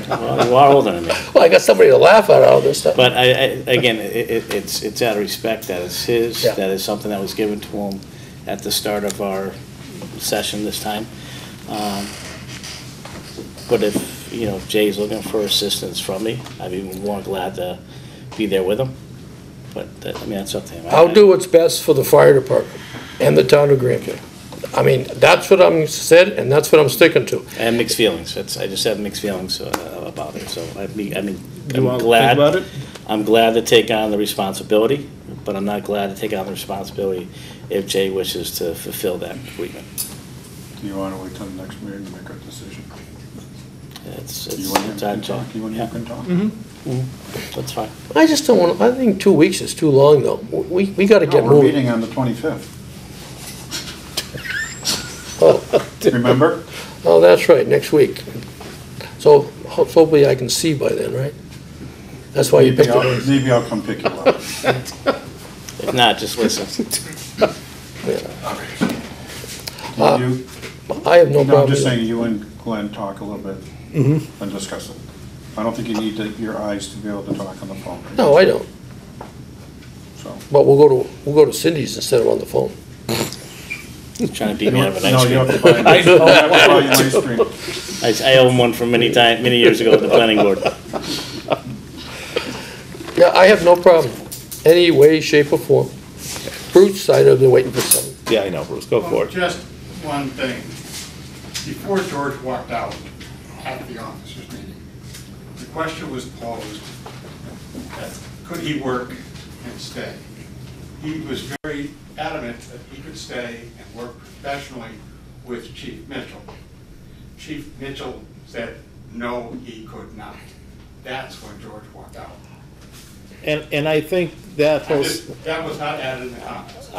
Well, you are older than me. Well, I got somebody to laugh at all this stuff. But again, it's out of respect that it's his, Yeah. that is something that was given to him at the start of our session this time. But if, Jay's looking for assistance from me, I'd be more glad to be there with him. But, that's up to him. I'll do what's best for the fire department and the town of Granby. I mean, that's what I'm said, and that's what I'm sticking to. I have mixed feelings. I just have mixed feelings about it, so you I'm want to think glad. about it? I'm glad to take on the responsibility, but I'm not glad to take on the responsibility if Jay wishes to fulfill that agreement. Do you wanna wait till the next meeting to make a decision? It's You and him it's our can job. talk, you and Yeah. him can talk? That's fine. I just don't want, I think 2 weeks is too long, though. We got to No, get we're moving. meeting on the 25th, Oh, remember? oh, that's right, next week. So hopefully I can see by then, right? That's why you picked it. Maybe I'll come pick you up. If not, just listen. You, I have no no, I'm problem. just either. saying, you and Glenn talk a little bit and discuss it. I don't think you need your eyes to be able to talk on the phone. No, I don't. So. But we'll go to Cindy's instead of on the phone. Trying to beat me out of an No, ice you have to cream. buy an you have to buy an ice cream. I own one from many years ago at the planning board. Yeah, I have no problem, any way, shape, or form. Bruce, I know they're waiting for some. Yeah, I know, Bruce, go for it. Just one thing. Before George walked out at the officers' meeting, the question was posed that could he work and stay? He was very adamant that he could stay and work professionally with Chief Mitchell. Chief Mitchell said, no, he could not. That's when George walked out. And I think that whole, That was not added in the comments.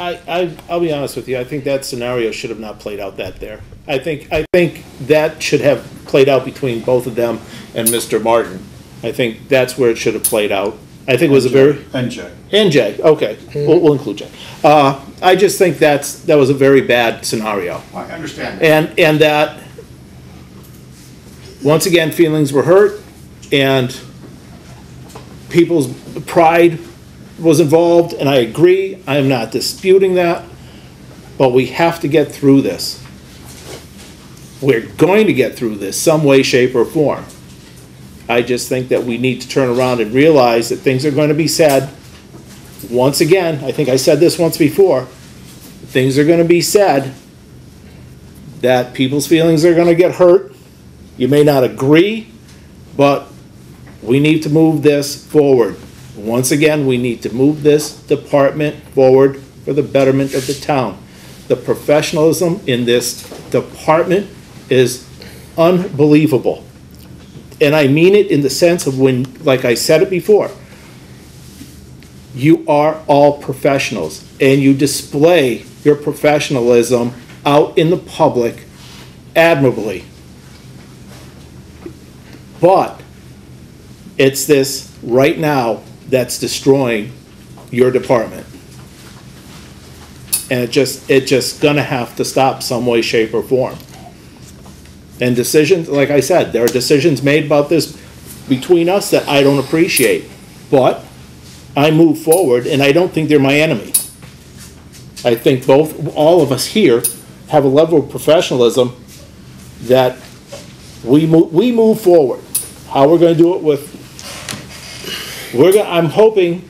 I'll be honest with you, I think that scenario should have not played out that there. I think that should have played out between both of them and Mr. Martin. I think that's where it should have played out. I think it was a very... And Jay. And Jay, okay, we'll include Jay. I just think that was a very bad scenario. I understand that. And that, once again, feelings were hurt, and people's pride was involved, and I agree, I am not disputing that, but we have to get through this. We're going to get through this some way, shape, or form. I just think that we need to turn around and realize that things are going to be said. Once again, I think I said this once before, things are going to be said that people's feelings are going to get hurt. You may not agree, but we need to move this forward. Once again, we need to move this department forward for the betterment of the town. The professionalism in this department is unbelievable. And I mean it in the sense of when, like I said it before, you are all professionals and you display your professionalism out in the public admirably. But it's this right now that's destroying your department. And it just gonna have to stop some way, shape, or form. And decisions, like I said, there are decisions made about this between us that I don't appreciate. But I move forward, and I don't think they're my enemy. I think all of us here have a level of professionalism that we move forward. How we're going to do it I'm hoping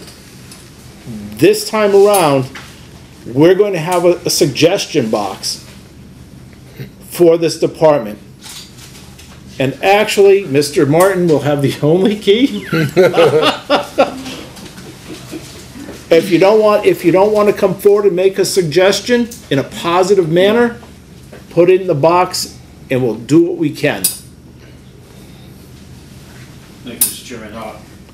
this time around, we're going to have a suggestion box for this department. And actually, Mr. Martin will have the only key. If you don't want to come forward and make a suggestion in a positive manner, put it in the box and we'll do what we can. Thank you, Mr. Chairman.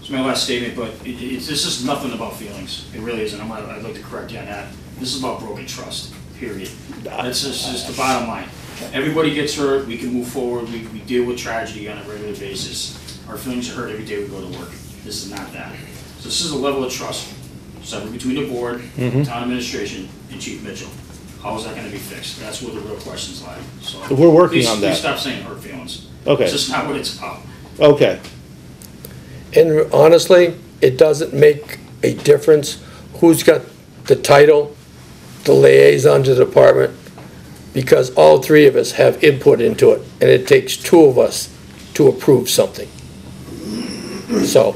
It's my last statement, but this is nothing about feelings. It really isn't. I'd like to correct you on that. This is about broken trust, period. That's just the bottom line. Everybody gets hurt. We can move forward. We deal with tragedy on a regular basis. Our feelings are hurt every day we go to work. This is not that. So this is a level of trust separate between the board, town administration, and Chief Mitchell. How is that going to be fixed? That's where the real questions lie. So we're working on that. Please stop saying hurt feelings. Okay. It's just not what it's about. Okay. And honestly, it doesn't make a difference who's got the title, the liaison to the department, because all three of us have input into it, and it takes two of us to approve something. So,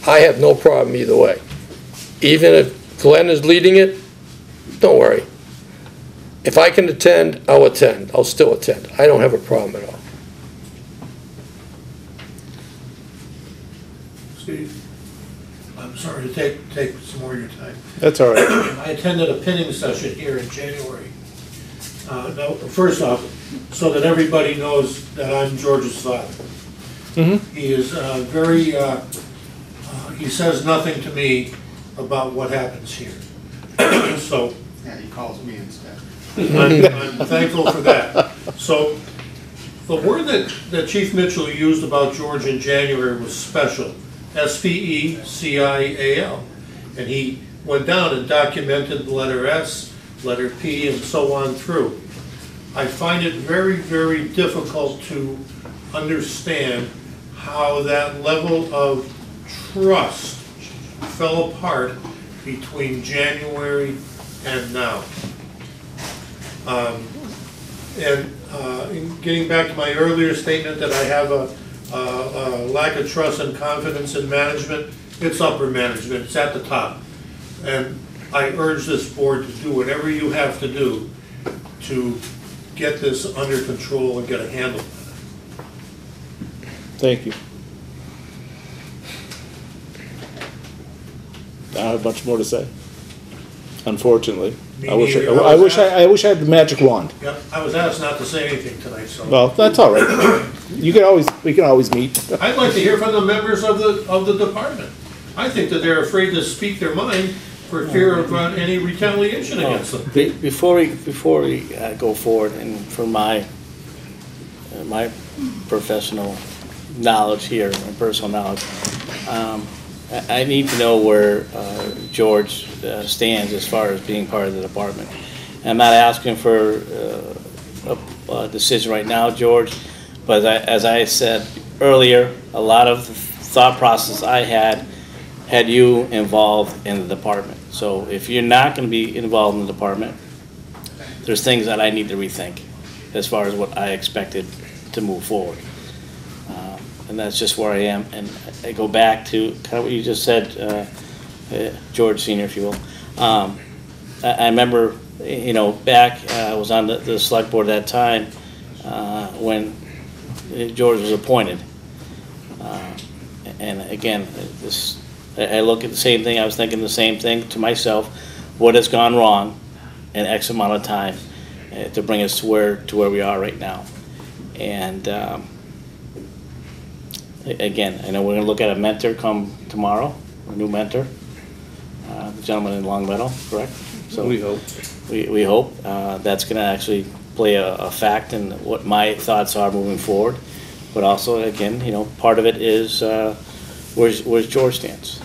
I have no problem either way. Even if Glenn is leading it, don't worry. If I can attend, I'll attend. I'll still attend. I don't have a problem at all. Steve, I'm sorry to take some more of your time. That's all right. I attended a pinning session here in January. Now, first off, so that everybody knows that I'm George's father. He is he says nothing to me about what happens here. So Yeah, he calls me instead. I'm thankful for that. So the word that Chief Mitchell used about George in January was special, S-P-E-C-I-A-L. And he went down and documented the letter S, letter P, and so on through. I find it very, very difficult to understand how that level of trust fell apart between January and now. Getting back to my earlier statement that I have a lack of trust and confidence in management, it's upper management, it's at the top. And I urge this board to do whatever you have to do to get this under control and get a handle on it. Thank you. I don't have much more to say, unfortunately. I wish I had the magic wand. Yeah, I was asked not to say anything tonight, so. Well, that's all right. We can always meet. I'd like to hear from the members of the department. I think that they're afraid to speak their mind for fear of any retaliation against them. Before we go forward, and from my professional knowledge here, and personal knowledge, I need to know where George stands as far as being part of the department. I'm not asking for a decision right now, George, but as I said earlier, a lot of the thought process I had you involved in the department. So if you're not going to be involved in the department, there's things that I need to rethink as far as what I expected to move forward. And that's just where I am. And I go back to kind of what you just said, George Senior, if you will. I remember, you know, back, I was on the select board at that time when George was appointed. And again, I look at the same thing, I was thinking the same thing to myself, what has gone wrong in X amount of time to bring us to where we are right now. And again, I know we're going to look at a mentor come tomorrow, a new mentor, the gentleman in Long Meadow, correct? So we hope. We hope that's going to actually play a fact in what my thoughts are moving forward. But also, again, you know, part of it is where's George stands,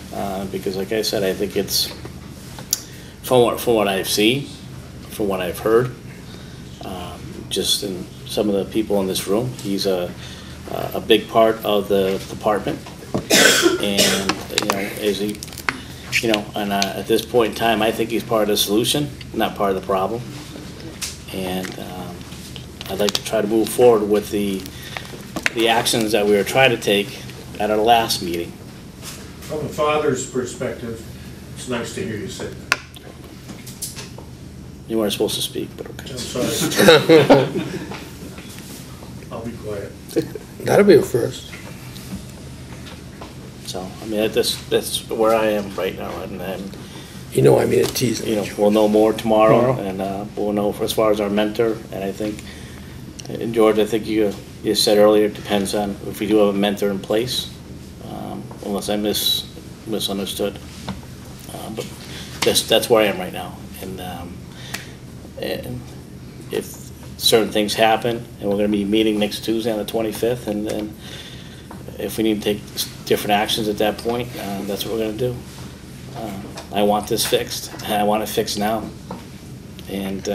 because like I said, I think it's from what I've seen, from what I've heard, just in some of the people in this room, he's a big part of the department, and you know, is he, you know, and at this point in time, I think he's part of the solution, not part of the problem, and I'd like to try to move forward with the actions that we were trying to take at our last meeting. From a father's perspective, it's nice to hear you say that. You weren't supposed to speak, but okay. I'm sorry. I'll be quiet. That'll be a first. So, I mean, that's where I am right now, and You know, I mean, it's teasing. you know, we'll know more tomorrow, and we'll know as far as our mentor, and I think, and George, I think you said earlier, it depends on if we do have a mentor in place, unless I misunderstood. But that's where I am right now, and if certain things happen, and we're going to be meeting next Tuesday on the 25th, and then if we need to take different actions at that point, that's what we're going to do. I want this fixed, and I want it fixed now, and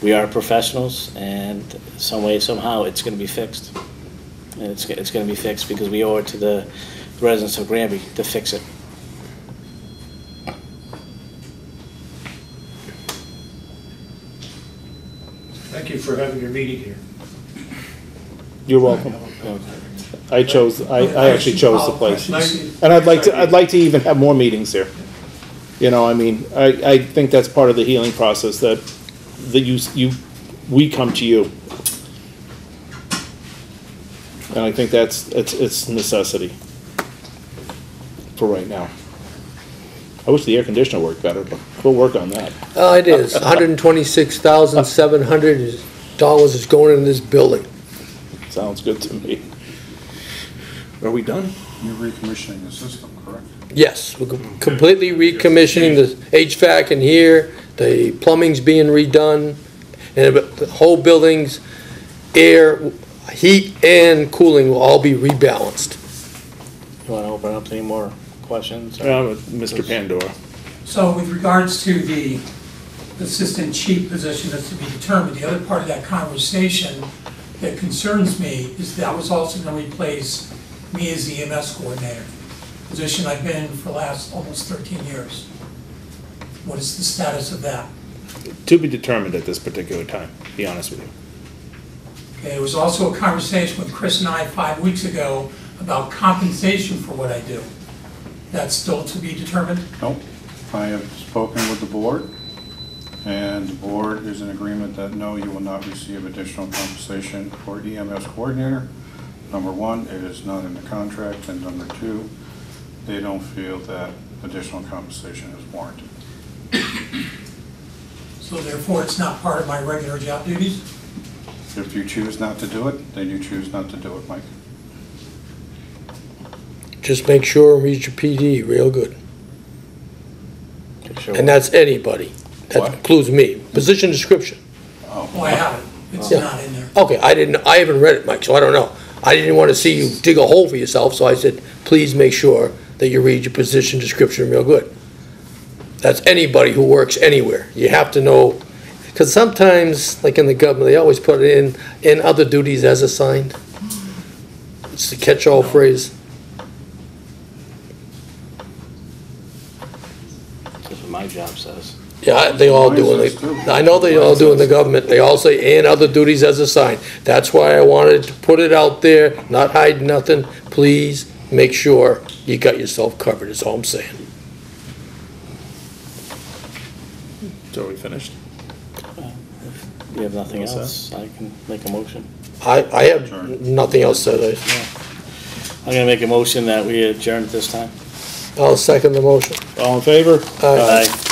we are professionals, and some way, somehow, it's going to be fixed. And it's going to be fixed because we owe it to the residents of Granby to fix it. Thank you for having your meeting here. You're welcome. I actually chose the place, and I'd like to even have more meetings here. You know, I mean, I think that's part of the healing process, that we come to you. And I think it's necessity for right now. I wish the air conditioner worked better, but we'll work on that. It is. $126,700 is going in this building. Sounds good to me. Are we done? You're recommissioning the system, correct? Yes, we're completely recommissioning the HVAC in here, the plumbing's being redone, and the whole building's air, heat and cooling will all be rebalanced. You want to open up to any more questions? Mr. Pandora. So with regards to the assistant chief position that's to be determined, the other part of that conversation that concerns me is that was also going to replace me as the EMS coordinator, position I've been in for the last almost 13 years. What is the status of that? To be determined at this particular time, to be honest with you. Okay, there was also a conversation with Chris and I 5 weeks ago about compensation for what I do. That's still to be determined? No, I have spoken with the board, and the board is in agreement that no, you will not receive additional compensation for EMS coordinator. Number one, it is not in the contract, and number two, they don't feel that additional compensation is warranted. So therefore, it's not part of my regular job duties? If you choose not to do it, then you choose not to do it, Mike. Just make sure and read your PD real good. And that's anybody. That What? includes me. Position description. Oh, Oh, I haven't. It's Yeah. not in there. Okay, I haven't read it, Mike, so I don't know. I didn't want to see you dig a hole for yourself, so I said, please make sure that you read your position description real good. That's anybody who works anywhere. You have to know, because sometimes, like in the government, they always put it in other duties as assigned. It's the catch-all phrase. That's what my job says. Yeah, they all do. I know they all do in the government. They all say, and other duties as assigned. That's why I wanted to put it out there, not hide nothing. Please make sure you got yourself covered, is all I'm saying. So are we finished? You have nothing What's that? else? I can make a motion. I have nothing else said. I'm gonna make a motion that we adjourn at this time. I'll second the motion. All in favor? Aye. Aye.